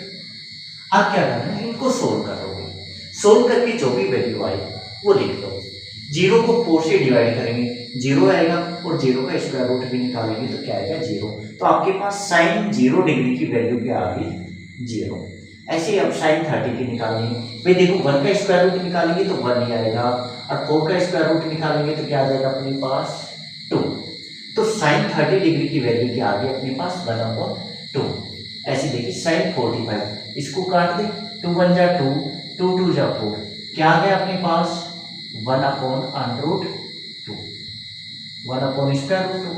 अब क्या करना है, इनको सोल्व करोगे, सोल्व करके जो भी वैल्यू आई वो लिख दो। 0 को 4 से डिवाइड करेंगे, 0 आएगा और 0 का स्क्वायर रूट भी निकालेंगे तो क्या आएगा 0। तो आपके पास साइन 0 डिग्री की वैल्यू क्या आ गई 0। ऐसे ही अब साइन 30 की निकालेंगे, भाई देखो 1 का स्क्वायर रूट निकालेंगे तो 1 ही आएगा और 4 का स्क्वायर रूट निकालेंगे तो क्या आ जाएगा अपने पास 2। तो साइन 30 डिग्री की वैल्यू क्या आ गई अपने पास 1/2। ऐसे देखिए साइन 45, इसको काट दे, 2 1 जा 2, 2 2 जा 4, क्या आ गया अपने पास 1/√2, 1/√2।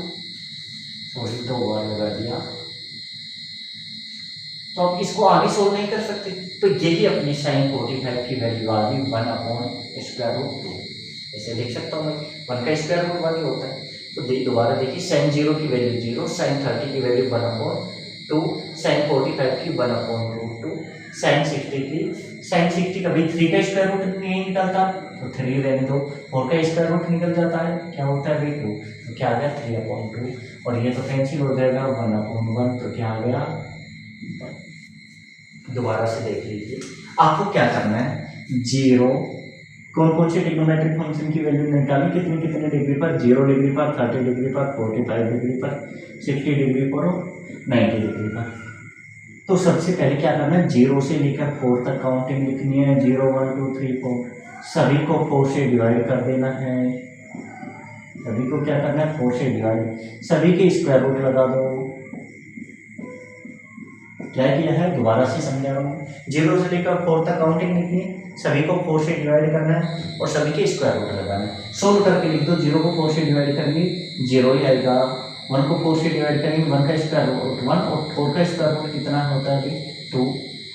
सॉरी 2 बार लगा दिया। तो अब इसको आगे सोल्व नहीं कर सकते, तो यही अपनी साइन 45 की वैल्यू आ गई 1/√2। ऐसे लिख सकता हूँ मैं, 1 का स्क्वायर रूट 1 ही होता है। तो दोबारा देखिए साइन 0 की वैल्यू 0, साइन 30 की वैल्यू 1/2, साइन 45 की 1/√2, साइन 60 का भाई 3 का स्क्वायर रूट नहीं निकलता तो 3 रहने दो, 4 का स्क्वायर रूट निकल जाता है, क्या होता है भाई 2, तो क्या आ गया 3/2 और ये तो कैंसिल हो जाएगा 1/1, तो क्या आ गया। दोबारा से देख लीजिए, आपको क्या करना है, 0 कौन से ट्रिग्नोमेट्रिक फंक्शन की वैल्यू निकाली, कितने कितने डिग्री पर, 0 डिग्री पर, 30 डिग्री पर, 45 डिग्री पर, 60 डिग्री पर और 90 डिग्री पर। तो सबसे पहले क्या करना है, 0 से लेकर 4 तक काउंटिंग लिखनी है, 0 1 2 3 4, सभी को 4 से डिवाइड कर देना है, सभी को क्या करना है 4 से डिवाइड, सभी के स्क्वायर रूट लगा दो। क्या किया है, दोबारा से समझा रहा हूँ, 0 से लेकर 4 तक काउंटिंग लिखनी है, सभी को 4 से डिवाइड करना है और सभी के स्क्वायर रूट लगाना है। सोल्व करके लिख दो, 0 को 4 से डिवाइड करेंगे 0 ही आएगा, 1 को 4 से डिवाइड करेंगे 1 का स्क्वायर रूट 1 और 4 का स्क्वायर रूट कितना होता है 2,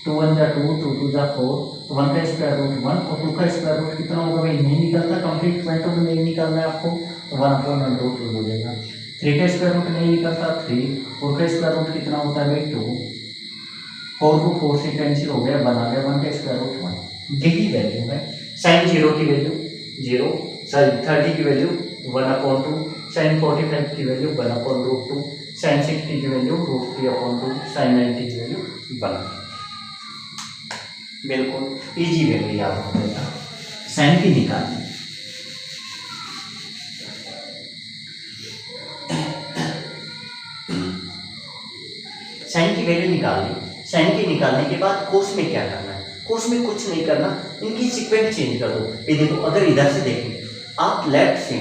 2 1 जा 2, 2 2 जा 4, तो 1 का स्क्वायर रूट 1 और 2 का स्क्वायर रूट कितना होगा भाई, नहीं निकलता, कंप्लीट पॉइंट में नहीं निकालना है आपको, तो 1/√2 हो जाएगा। 3 का स्क्वायर रूट नहीं निकलता 3, 4 का स्क्वायर रूट कितना होता है भाई 2, 4 को 4 से कैंसिल हो गया, बना गया 1 का स्क्वायर रूट 1। यही वैल्यू है, साइन 0 की वैल्यू 0, साइन 30 की वैल्यू 1/2, साइन 45 की वैल्यू 1/√2, साइन 60 की वैल्यू √3/2, साइन 90 की वैल्यू 1। बिल्कुल इजी वे में याद हो जाएगा। साइन की निकालनी, साइन की वैल्यू निकाल ली, साइन की निकालने के बाद कोस में क्या करना है, कोस में कुछ नहीं करना, इनकी सीक्वेंस चेंज कर दो। ये देखो अगर इधर से देखें आप लेफ्ट से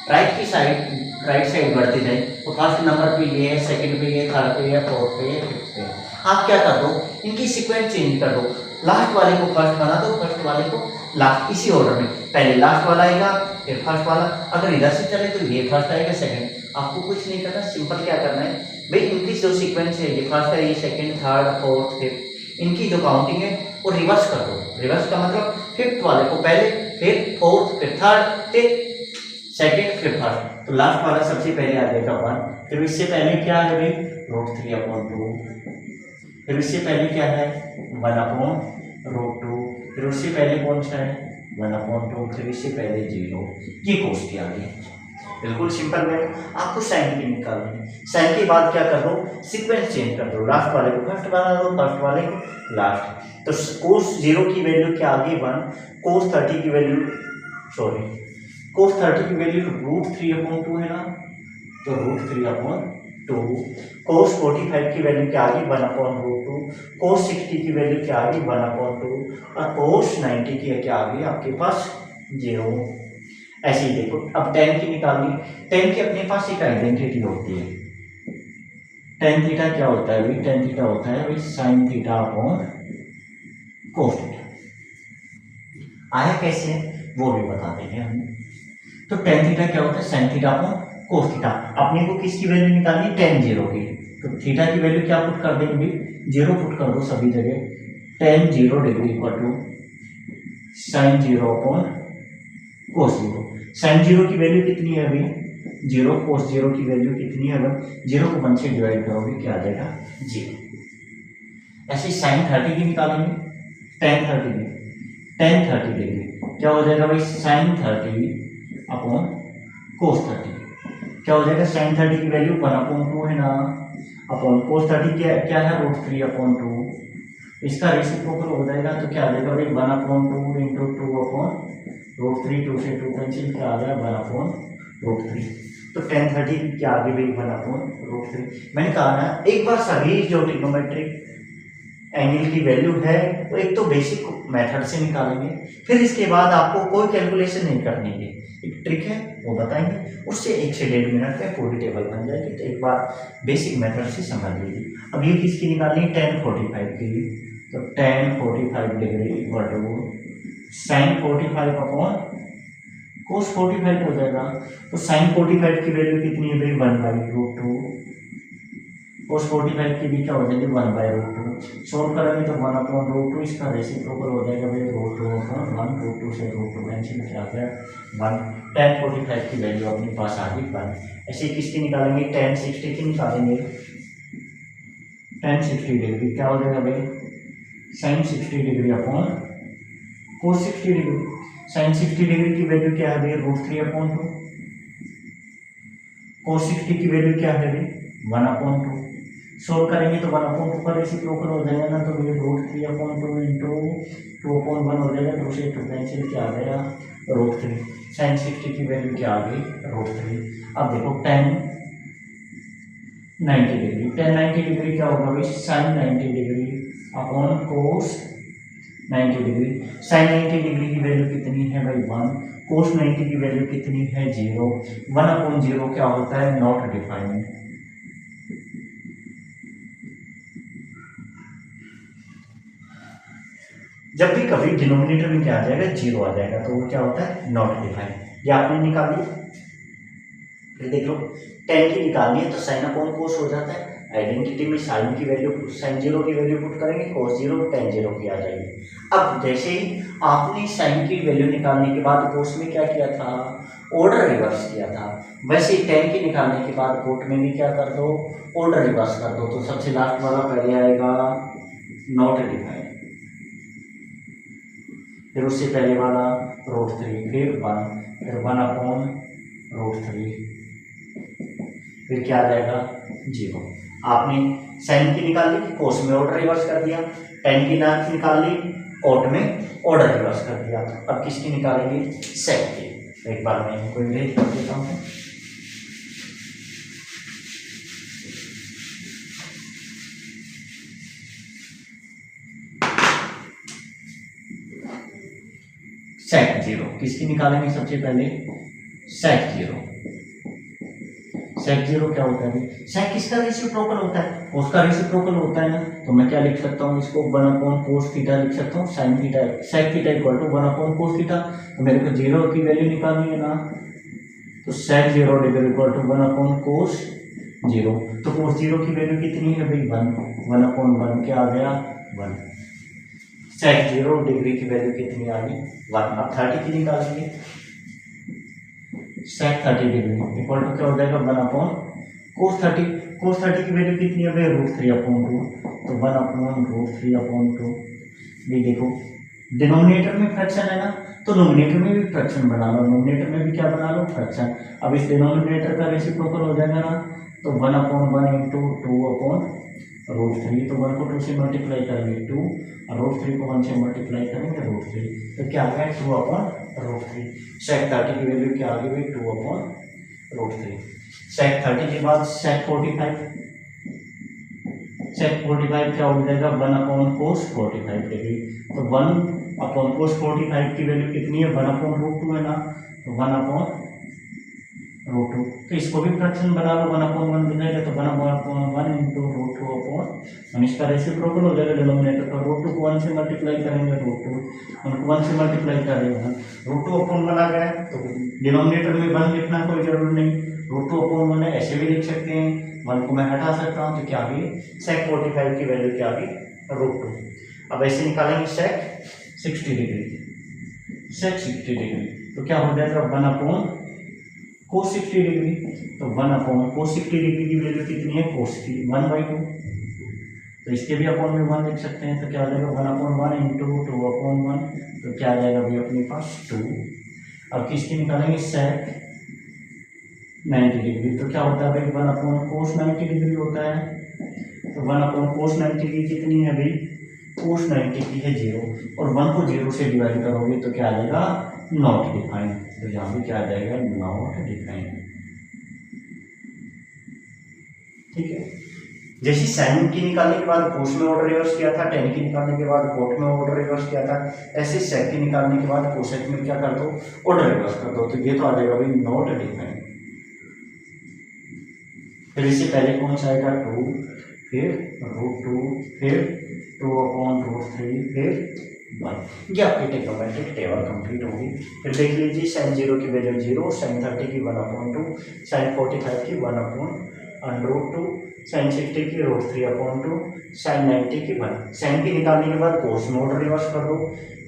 राइट साइड बढ़ते जाए तो फर्स्ट नंबर पे ये है, सेकंड पे ये, थर्ड पे ये, फोर्थ पे ये, फिफ्थ पे। आप क्या कर दो, इनकी सीक्वेंस चेंज कर दो, लास्ट वाले को फर्स्ट बना दो, फर्स्ट वाले को लास्ट, इसी ऑर्डर में, पहले लास्ट वाला आएगा फिर फर्स्ट वाला। अगर इधर से चले तो ये फर्स्ट आएगा, सेकंड, आपको कुछ नहीं करना, सिंपल क्या करना है भाई, इनकी जो सीक्वेंस है, ये फर्स्ट है, ये सेकंड, थर्ड, फोर्थ, फिफ्थ, इनकी जो काउंटिंग है वो रिवर्स कर दो। रिवर्स का मतलब फिफ्थ वाले को पहले, फिर फोर्थ, फिर थर्ड, फिर सेकंड, फिर फर्स्ट। तो लास्ट वाला सबसे पहले आ जाएगा 1, फिर इससे पहले क्या है भाई √3/2, फिर इससे पहले क्या है 1/√2, फिर उससे पहले कौन सा है 1/2, फिर इससे पहले 0। ये कोस की आ गई, बिल्कुल सिंपल है। आपको साइन की निकालनी है, साइन के बाद क्या कर दो, सीक्वेंस चेंज कर दो, लास्ट वाले को फर्स्ट बना दो, फर्स्ट वाले को लास्ट। तो कोस 0 की वैल्यू क्या आ गई 1, कोस 30 की वैल्यू कोस 30 की वैल्यू √3/2 है ना, तो √3/2, कोस 45 की वैल्यू क्या आ गई 1/√2, कोस 60 की वैल्यू क्या आ गई 1/2 और कोस 90 की क्या आ गई आपके पास 0। ऐसे ही देखो, अब tan की निकालनी, tan की अपने पास एक आइडेंटिटी होती है, tan थीटा क्या होता है भाई, tan थीटा होता है भाई sin θ/cos θ। आया कैसे वो भी बता देंगे हम। तो tan थीटा क्या होता है, sin θ/cos θ। अपने को किसकी वैल्यू निकालनी, tan 0 की, तो थीटा की वैल्यू क्या पुट कर देंगे 0 पुट कर दो सभी जगह, tan 0 degree equal to sin 0/cos 0। sin 0 की वैल्यू कितनी है अभी जीरो, कोस जीरो की वैल्यू कितनी है 1, जीरो को 1 से डिवाइड करोगे क्या आ जाएगा 0। ऐसे साइन 30 की निकालेंगे, टेन 30 की, टेन 30 डिग्री क्या हो जाएगा भाई साइन 30 अपॉन कोस 30, क्या हो जाएगा साइन 30 की वैल्यू 1/2 है ना, अपॉन कोस 30 क्या है √3/2, इसका रेसिप्रोकल हो जाएगा तो क्या आ जाएगा भाई 1/2 इंटू 2/√3, 2 से 2 कैंसिल, क्या आ जाएगा 1/√3। तो tan 30 क्या आ गई भाई 1/√3। मैंने कहा ना एक बार सभी जो ट्रिग्नोमेट्रिक एंगल की वैल्यू है तो एक तो बेसिक मेथड से निकालेंगे, फिर इसके बाद आपको कोई कैलकुलेशन नहीं करनी है, एक ट्रिक है वो बताएंगे, उससे 1 से 1.5 मिनट में पूरी टेबल बन जाएगी। तो एक बार बेसिक मेथड से समझ लीजिए। अब ये किसकी निकालनी है tan 45 की, तो tan 45 degree equal to sin 45 upon cos 45 हो जाएगा। तो sin 45 की वैल्यू कितनी है भाई 1/√2, cos 45 की भी क्या हो जाएगी 1/√2, सोल्व करेंगे तो 1/√2, इसका रेसिप्रोकल हो जाएगा भाई √2/1, √2 से √2 कैंसिल, क्या आ गया 1। tan 45 की वैल्यू अपने पास आ गई 1। ऐसे किसकी निकालेंगे tan 60 की निकालेंगे, tan 60 डिग्री क्या हो जाएगा भाई sin 60 degree upon cos 60 degree, sin 60 degree की वैल्यू क्या है भाई √3/2, cos 60 की वैल्यू क्या है भाई 1/2, सोल्व करेंगे तो 1/2 का रेसिप्रोकल हो जाएगा ना, तो ये √3/2 इंटू 2/1 हो जाएगा, 2 से 2 कैंसिल, क्या आ गया √3। sin 60 की वैल्यू क्या आ गई √3। अब देखो tan 90 डिग्री, tan 90 डिग्री क्या होगा भाई sin 90 degree upon cos 90 degree, sin 90 degree की वैल्यू कितनी है भाई 1, cos 90 की वैल्यू कितनी है 0, 1/0 क्या होता है नॉट डिफाइंड। जब भी कभी डिनोमिनेटर में क्या आ जाएगा 0 आ जाएगा तो वो क्या होता है नॉट डिफाइंड। ये आपने निकाल लिया, फिर देख लो tan की निकालनी है तो sin अपॉन cos हो जाता है, आइडेंटिटी में sin की वैल्यू sin 0 की वैल्यू पुट करेंगे, cos 0 tan 0 की आ जाएगी। अब जैसे ही आपने sin की वैल्यू निकालने के बाद cos में क्या किया था ऑर्डर रिवर्स किया था, वैसे ही tan की निकालने के बाद cot में भी क्या कर दो ऑर्डर रिवर्स कर दो। तो सबसे लास्ट वाला पहले आएगा नॉट डिफाइंड, फिर उससे पहले वाला √3, फिर 1, फिर 1/√3, फिर क्या आ जाएगा 0। आपने sin की निकाल ली, cos में ऑर्डर रिवर्स कर दिया, tan की निकाल ली, cot में ऑर्डर रिवर्स कर दिया। अब किसकी निकालेंगे sec की। तो एक बार मैं इनको इरेज कर देता हूँ। sec 0 किसकी निकालेंगे सबसे पहले sec 0। sec 0 क्या होता है sec किसका रेसिप्रोकल होता है, उसका रेसिप्रोकल होता है ना, तो मैं क्या लिख सकता हूँ इसको 1/cos थीटा लिख सकता हूँ, sin theta sec theta equal to 1/cos theta. तो मेरे को 0 की वैल्यू निकालनी है ना, तो sec 0 degree equal to 1/cos 0। तो cos 0 की वैल्यू कितनी है भाई 1/1 क्या आ गया 1। sec 0 डिग्री की वैल्यू कितनी आ गई 1। अब 30 की निकालेंगे, sec 30 डिग्री इक्वल टू क्या हो जाएगा 1/cos 30। cos 30 की वैल्यू कितनी है भाई √3/2, तो 1/√3/2। ये देखो डिनोमिनेटर में फ्रैक्शन है ना, तो नोमिनेटर में भी फ्रैक्शन बना लो, नोमिनेटर में भी क्या बना लो फ्रैक्शन। अब इस डिनोमिनेटर का रेसिप्रोकल हो जाएगा ना, तो 1/1 इंटू 2/√3, तो 1 को 2 से मल्टीप्लाई करेंगे 2, और √3 को 1 से मल्टीप्लाई करेंगे √3, तो क्या आ गया 2/√3। sec 30 की वैल्यू क्या आ गई भाई 2/√3। sec 30 के बाद sec 45, sec 45 क्या हो जाएगा 1/cos 45 डिग्री। तो 1/cos 45 की वैल्यू कितनी है 1/√2 है ना, तो 1/√2। तो इसको भी फ्रैक्शन बना लो, 1/1 बनेगा तो 1/1 इंटू √2/1, इसका रेसिप्रोकल हो जाएगा डिनोमिनेटर का, √2 को 1 से मल्टीप्लाई करेंगे √2, 1 से मल्टीप्लाई करेंगे √2/1 आ गया। तो डिनोमिनेटर में 1 लिखना कोई जरूर नहीं, √2/1 है ऐसे भी लिख सकते हैं, 1 को मैं हटा सकता हूँ, तो क्या आ गई sec 45 की वैल्यू क्या आ गई √2। अब ऐसे निकालेंगे sec 60 डिग्री, sec 60 डिग्री तो क्या हो जाएगा 1/√2 कोस 60 डिग्री, तो 1 अपॉन कोस 60 डिग्री की वैल्यू कितनी है, कोस की 1/2, तो इसके भी अपॉन में 1 लिख सकते हैं, तो क्या आ जाएगा 1 अपॉन 1 इंटू 2 अपॉन 1, तो क्या आ जाएगा अभी अपने पास 2। अब किसकी निकालेंगे, सेक 90 डिग्री, तो क्या होता है भाई 1 अपॉन कोस 90 डिग्री होता है, तो 1 अपॉन कोस 90 की कितनी है भाई, कोस 90 की है 0, और 1 को 0 से डिवाइड करोगे तो क्या आ जाएगा नॉट डिफाइंड, तो यहाँ पे क्या आ जाएगा नॉट डिफाइंड। ठीक है, जैसे साइन की निकालने के बाद कोस में ऑर्डर रिवर्स किया था, टेन की निकालने के बाद कोट में ऑर्डर रिवर्स किया था, ऐसे सेक की निकालने के बाद कोसेक में क्या कर दो, ऑर्डर रिवर्स कर दो, तो ये तो आ जाएगा भाई नॉट डिफाइंड। फिर इससे पहले कौन सा आएगा 2, फिर √2, फिर 2 अपॉन √3, फिर 1। ये आपकी ट्रिग्नोमेट्रिक टेबल कंप्लीट होगी। फिर देख लीजिए साइन 0 की वैल्यू 0, साइन 30 की 1/2, साइन 45 की 1/√2, साइन 60 की √3 अपॉन 2, साइन 90 की 1। साइन की निकालने के बाद कोस में ऑर्डर रिवर्स कर दो,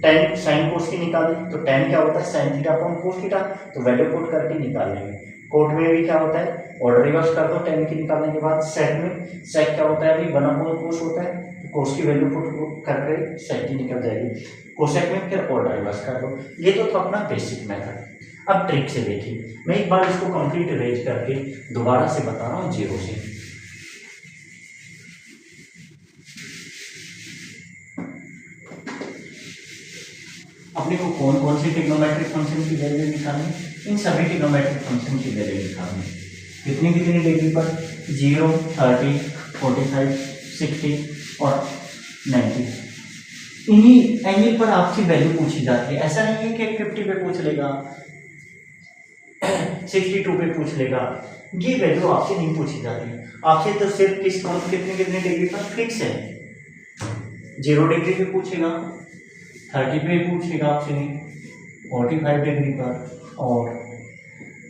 टेन साइन कोस की निकाली तो टेन क्या होता है sine theta upon cos theta, तो वैल्यू पुट करके निकाल लेंगे। कोट में भी क्या होता है ऑर्डर रिवर्स कर दो टेन की निकालने के बाद। सेक में सेक क्या होता है अभी 1 अपॉन कोस होता है, तो कोस की वैल्यू पुट करके सेक की निकल जाएगी। कोसेक में फिर ऑर्डर रिवर्स कर दो। ये तो था अपना बेसिक मेथड। अब ट्रिक से देखिए, मैं एक बार इसको कंप्लीट अरेंज करके दोबारा से बता रहा हूँ 0 से। अपने को कौन कौन से ट्रिग्नोमेट्रिक फंक्शन की वैल्यू निकालनी, इन सभी ट्रिग्नोमेट्रिक फंक्शन की वैल्यू निकालनी। कितनी कितनी डिग्री पर, 0, 30, 45, 60 और 90। इन्हीं एंगल पर आपकी वैल्यू पूछी जाती है। ऐसा नहीं है कि 50 पे पूछ लेगा 62 पे पूछ लेगा, ये वैल्यू आपसे नहीं पूछी जाती। आपसे तो सिर्फ कितने कितने डिग्री पर फिक्स है। 0 डिग्री पे पूछेगा, 30 पे पूछेगा आपसे, 45 डिग्री पर और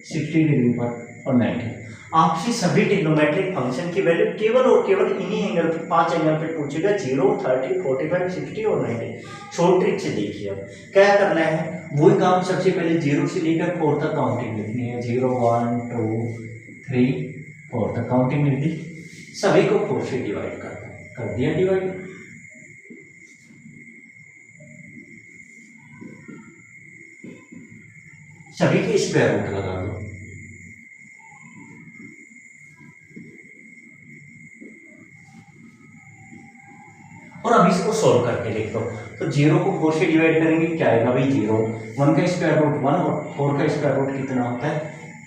60 डिग्री पर और 90। आपसे सभी ट्रिग्नोमेट्रिक फंक्शन की वैल्यू केवल और केवल इन्हीं एंगल पे 5 एंगल पे पूछेगा, 0, 30, 45, 60 और 90। शॉर्ट ट्रिक से देखिए अब क्या करना है, वही काम सबसे पहले 0 से लेकर 4 तक काउंटिंग लिखनी है। 0, 1, 2, 3, 4 तक काउंटिंग लिख दी, सभी को 4 से डिवाइड कर दिया डिवाइड। सभी के स्क्वायर रूट लगा दो। और अब इसको सोल्व करके लिख दो, तो 0 को 4 से डिवाइड करेंगे क्या आएगा भाई 0, 1 का स्क्वायर रूट 1 और 4 का स्क्वायर रूट कितना होता है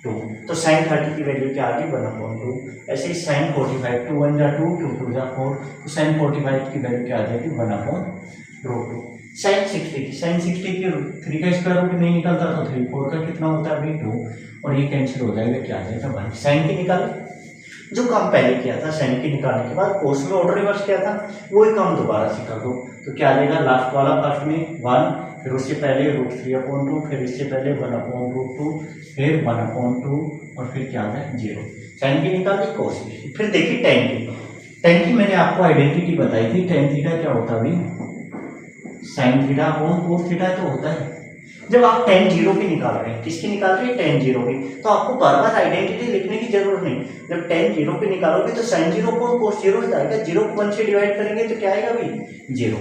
2। तो साइन 30 की वैल्यू क्या आ गई 1/2। ऐसे ही साइन 45, 2 1 जा 2, 2 2 जा 4, तो साइन 45 की वैल्यू क्या आ जाएगी 1/√2। साइन 60 की 3 का स्क्वायर रूट नहीं निकलता तो 3, 4 का कितना होता है भाई 2, और ये कैंसिल हो जाएगा, क्या आ जाएगा 1। साइन की निकाले, जो काम पहले किया था साइन की निकालने के बाद कोस में ऑर्डर रिवर्स किया था, वही काम दोबारा से कर दो। तो क्या आ जाएगा लास्ट वाला फर्स्ट में 1, फिर उससे पहले √3/2, फिर इससे पहले 1/√2, फिर 1/2 और फिर क्या आता है 0। साइन की निकाल दी, कोस की। फिर देखिए टेन की मैंने आपको आइडेंटिटी बताई थी। टेन थीटा क्या होता है भाई, sine theta upon cos theta तो होता है। जब आप टेन 0 की निकाल रहे हैं, किसकी निकाल रहे हैं टेन 0 की, तो आपको बार बार आइडेंटिटी लिखने की जरूरत नहीं। जब टेन 0 की निकालोगे तो साइन 0 अपॉन कोस 0 जाएगा, 0 को 1 से डिवाइड करेंगे तो क्या आएगा भाई 0।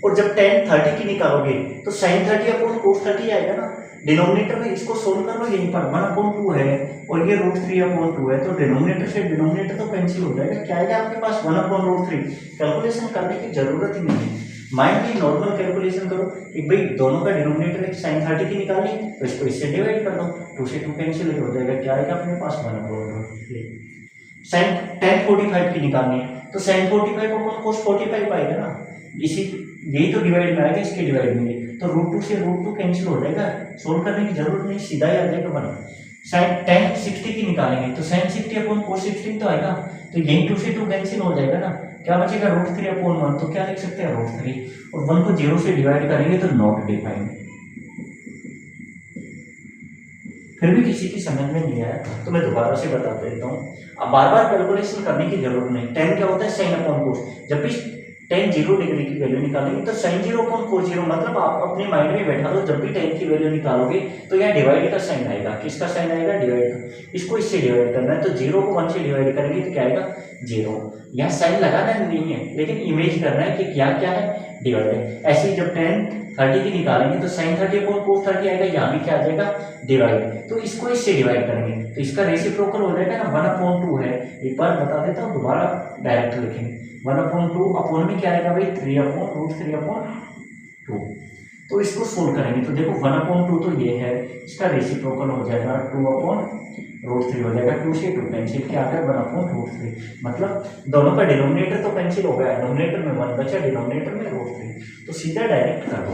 और जब टेन 30 की निकालोगे तो साइन 30 अपॉन कोस 30 आएगा ना। डिनोमिनेटर में इसको सोल्व कर लो, यहीं पर 1/2 है और ये √3/2 है, तो डिनोमिनेटर से डिनोमिनेटर तो कैंसिल हो जाएगा, क्या आएगा आपके पास 1/√3। कैलकुलेशन करने की जरूरत ही नहीं है, माइंड में नॉर्मल कैलकुलेशन करो कि भाई दोनों का डिनोमिनेटर है, साइन 30 की निकालनी तो इसको इससे डिवाइड कर दो, 2 से 2 कैंसिल हो जाएगा, क्या आएगा अपने पास 1/√3। साइन tan 45 की निकालनी है तो साइन 45 अपॉन कोस 45 आएगा ना, इसी यही तो डिवाइड में आएगा, इसके डिवाइड में तो √2 से √2 कैंसिल हो जाएगा, सोल्व करने की जरूरत नहीं, सीधा ही आ जाएगा 1। साइन tan 60 की निकालेंगे तो साइन 60 अपॉन कोस 60 तो आएगा, तो यही 2 से 2 कैंसिल हो जाएगा ना, क्या बचेगा √3/1, तो क्या लिख सकते हैं √3, और 1 को 0 से डिवाइड करेंगे तो नॉट डिफाइंड। फिर भी किसी की समझ में नहीं आया तो मैं दोबारा से बता देता हूँ। अब बार बार कैलकुलेशन करने की जरूरत नहीं। tan क्या होता है साइन अपॉन कोस, जब भी tan 0 डिग्री की वैल्यू निकालेंगे तो sin 0.40 मतलब आप अपने माइंड में बैठा दो, जब भी tan की वैल्यू निकालोगे तो यहाँ डिवाइड का साइन आएगा। किसका साइन आएगा? डिवाइड का। इसको इससे डिवाइड करना है तो 0 को 1 से डिवाइड करेंगे तो क्या आएगा? 0। यहाँ साइन लगाना नहीं है लेकिन इमेज करना है कि क्या क्या है? डिवाइड है। ऐसे ही जब tan 30 की निकालेंगे तो sin 30 अपॉन cos 30 आएगा, यहाँ भी क्या आ जाएगा? डिवाइड। तो इसको इससे डिवाइड करेंगे तो इसका रेसिप्रोकल हो जाएगा ना, 1/2 है। एक बार बता देता हूँ, दोबारा डायरेक्ट लिखेंगे 1/2 अपॉन में क्या आएगा भाई? 3/√3/2। तो इसको सोल्व करेंगे तो देखो 1/2 तो ये है, इसका रेसिप्रोकल हो जाएगा 2/√3 हो जाएगा। 2 से 2 कैंसिल, क्या आ गया? 1/√3। मतलब दोनों का डिनोमिनेटर तो कैंसिल हो गया, डिनोमिनेटर में 1 बचा, डिनोमिनेटर में √3, तो सीधा डायरेक्ट कर दो।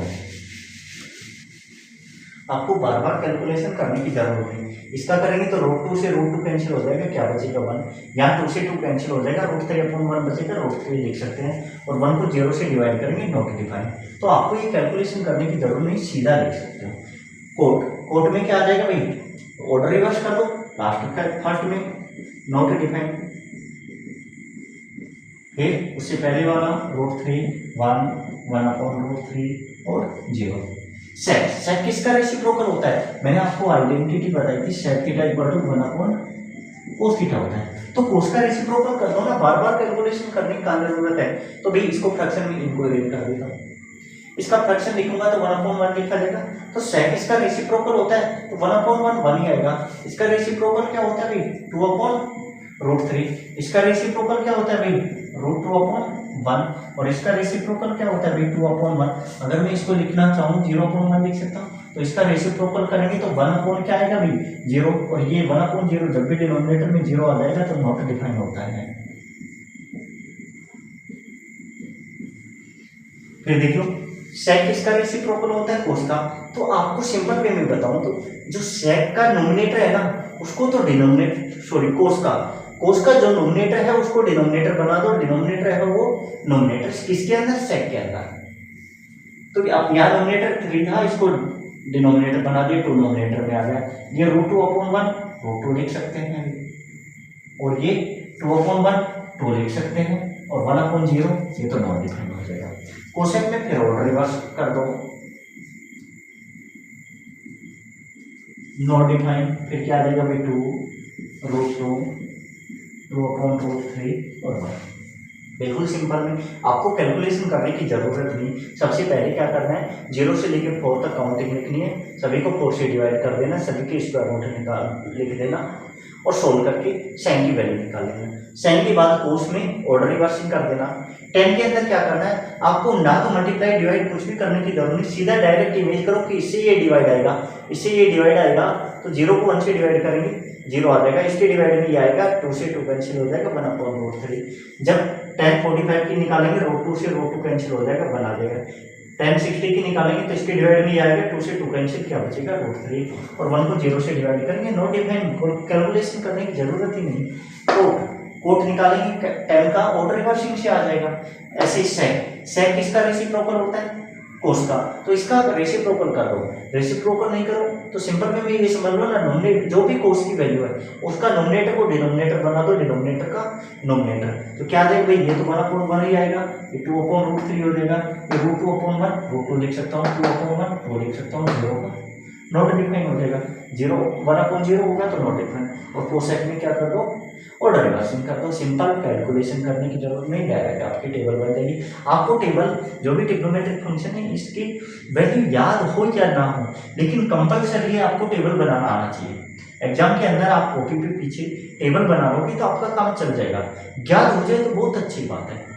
आपको बार बार कैलकुलेशन करने की जरूरत नहीं। इसका करेंगे तो √2 से √2 कैंसिल हो जाएगा, क्या बचेगा? 1। यहाँ 2 से 2 कैंसिल हो जाएगा, √3/1 बचेगा, √3 लिख सकते हैं। और 1 को 0 से डिवाइड करेंगे, नॉट डिफाइन। तो आपको ये कैलकुलेशन करने की जरूरत नहीं, सीधा लिख सकते हो। कोट में क्या आ जाएगा भाई? ऑर्डर रिवर्स कर दो, लास्ट फर्स्ट में नॉट डिफाइन, फिर उससे पहले वाला √3 1 1/√3 और 0। सेक, सेक किसका रेसिप्रोकल होता है? मैंने आपको आइडेंटिटी बताई थी, sec theta equal to 1/cos theta होता है। तो कोस का रेसिप्रोकल कर दो ना, बार बार कैलकुलेशन करने की क्या जरूरत है? तो भाई इसको फ्रैक्शन में इनको अरेंज कर देता हूँ। इसका फ्रैक्शन लिखूंगा तो 1/1 लिखा जाएगा। तो सेक इसका रेसिप्रोकल होता है तो 1/1 1 ही आएगा। इसका रेसिप्रोकल क्या होता है भाई? 2/√3। इसका रेसिप्रोकल क्या होता है भाई? √2/1। और इसका रेसिप्रोकल क्या होता है भाई? 2/1। अगर मैं इसको लिखना चाहूँ 0/1 लिख सकता हूँ। तो इसका रेसिप्रोकल करेंगे तो 1 क्या आएगा भाई? 0। और ये 1/0 जब भी डिनोमिनेटर में 0 आ जाएगा तो नॉट डिफाइन होता है। फिर देखियो सेक किसका रेसिप्रोकल होता है? कोस का। तो आपको सिंपल वे में बताऊं तो जो सेक का नोमिनेटर है ना, उसको तो कोस का जो नोमिनेटर है उसको डिनोमिनेटर बना दो, डिनोमिनेटर है वो नोमिनेटर किसके अंदर? सेक के अंदर। तो आप यहाँ नोमिनेटर 3 था, इसको डिनोमिनेटर बना दिया, 2 नोमिनेटर में आ गया। ये √2/1 √2 लिख सकते हैं, और ये 2/1 2 लिख सकते हैं, और 1/0 ये तो नॉट डिफाइन हो जाएगा। कोसेक में फिर ऑर्डर रिवर्स कर दो, नॉट डिफाइन, फिर क्या आ जाएगा भाई? 2√2 2/√3 और 1। बिल्कुल सिंपल में आपको कैलकुलेशन करने की जरूरत नहीं। सबसे पहले क्या करना है? 0 से लेकर 4 तक काउंटिंग लिखनी है, सभी को 4 से डिवाइड कर देना, सभी के स्क्वायर रूट निकाल लिख देना, और सोल्व करके साइन की वैल्यू निकाल लेना। साइन के बाद कोस में ऑर्डर रिवर्सिंग कर देना। 10 के अंदर क्या करना है? आपको ना तो मल्टीप्लाई डिवाइड कुछ भी करने की जरूरत नहीं, सीधा डायरेक्ट इमेज करो कि इससे ये डिवाइड आएगा, इससे ये डिवाइड आएगा, तो 0 को 1 से डिवाइड करेंगे 0 आ जाएगा, इसके डिवाइड में ये आएगा, 2 से 2 कैंसिल हो जाएगा, 1/√3। जब tan 45 की निकालेंगे √2 से √2 कैंसिल हो जाएगा, 1 आ जाएगा। tan 60 की निकालेंगे तो इसके डिवाइड में ये आएगा, 2 से 2 कैंसिल, क्या बचेगा? √3। और 1 को 0 से डिवाइड करेंगे, नॉट डिफाइन, कैलकुलेशन करने की जरूरत ही नहीं। तो कोट निकालेंगे 10 का, ऑर्डर रिवर्सिंग से आ जाएगा। ऐसे सेक किसका रेसिप्रोकल होता है? कोस का। तो इसका रेसिप्रोकल कर दो, रेसिप्रोकल नहीं करो तो सिंपल में ये समझ लो ना, नोमिनेटर जो भी कोस की वैल्यू है उसका नोमिनेटर को डिनोमिनेटर बना दो, डिनोमिनेटर का नोमिनेटर। तो क्या आ जाएगा भाई? ये तो 1/1 ही आएगा, ये 2/√3 हो जाएगा, ये √2/1 √2 लिख सकता हूँ, 2/1 2 लिख सकता हूँ, 0 का नॉट डिफाइन हो जाएगा। 1/0 होगा तो नॉट डिफाइन। और कोसेक में क्या कर दो? ऑर्डर रिवर्सिंग कर दो। सिंपल, कैलकुलेशन करने की जरूरत नहीं, डायरेक्ट आपकी टेबल बन जाएगी। आपको टेबल जो भी ट्रिग्नोमेट्रिक फंक्शन है इसकी वैल्यू याद हो या ना हो, लेकिन कंपल्सरी आपको टेबल बनाना आना चाहिए। एग्जाम के अंदर आप कॉपी पे पीछे टेबल बना लोगे तो आपका काम चल जाएगा। ज्ञात हो जाए तो बहुत अच्छी बात है।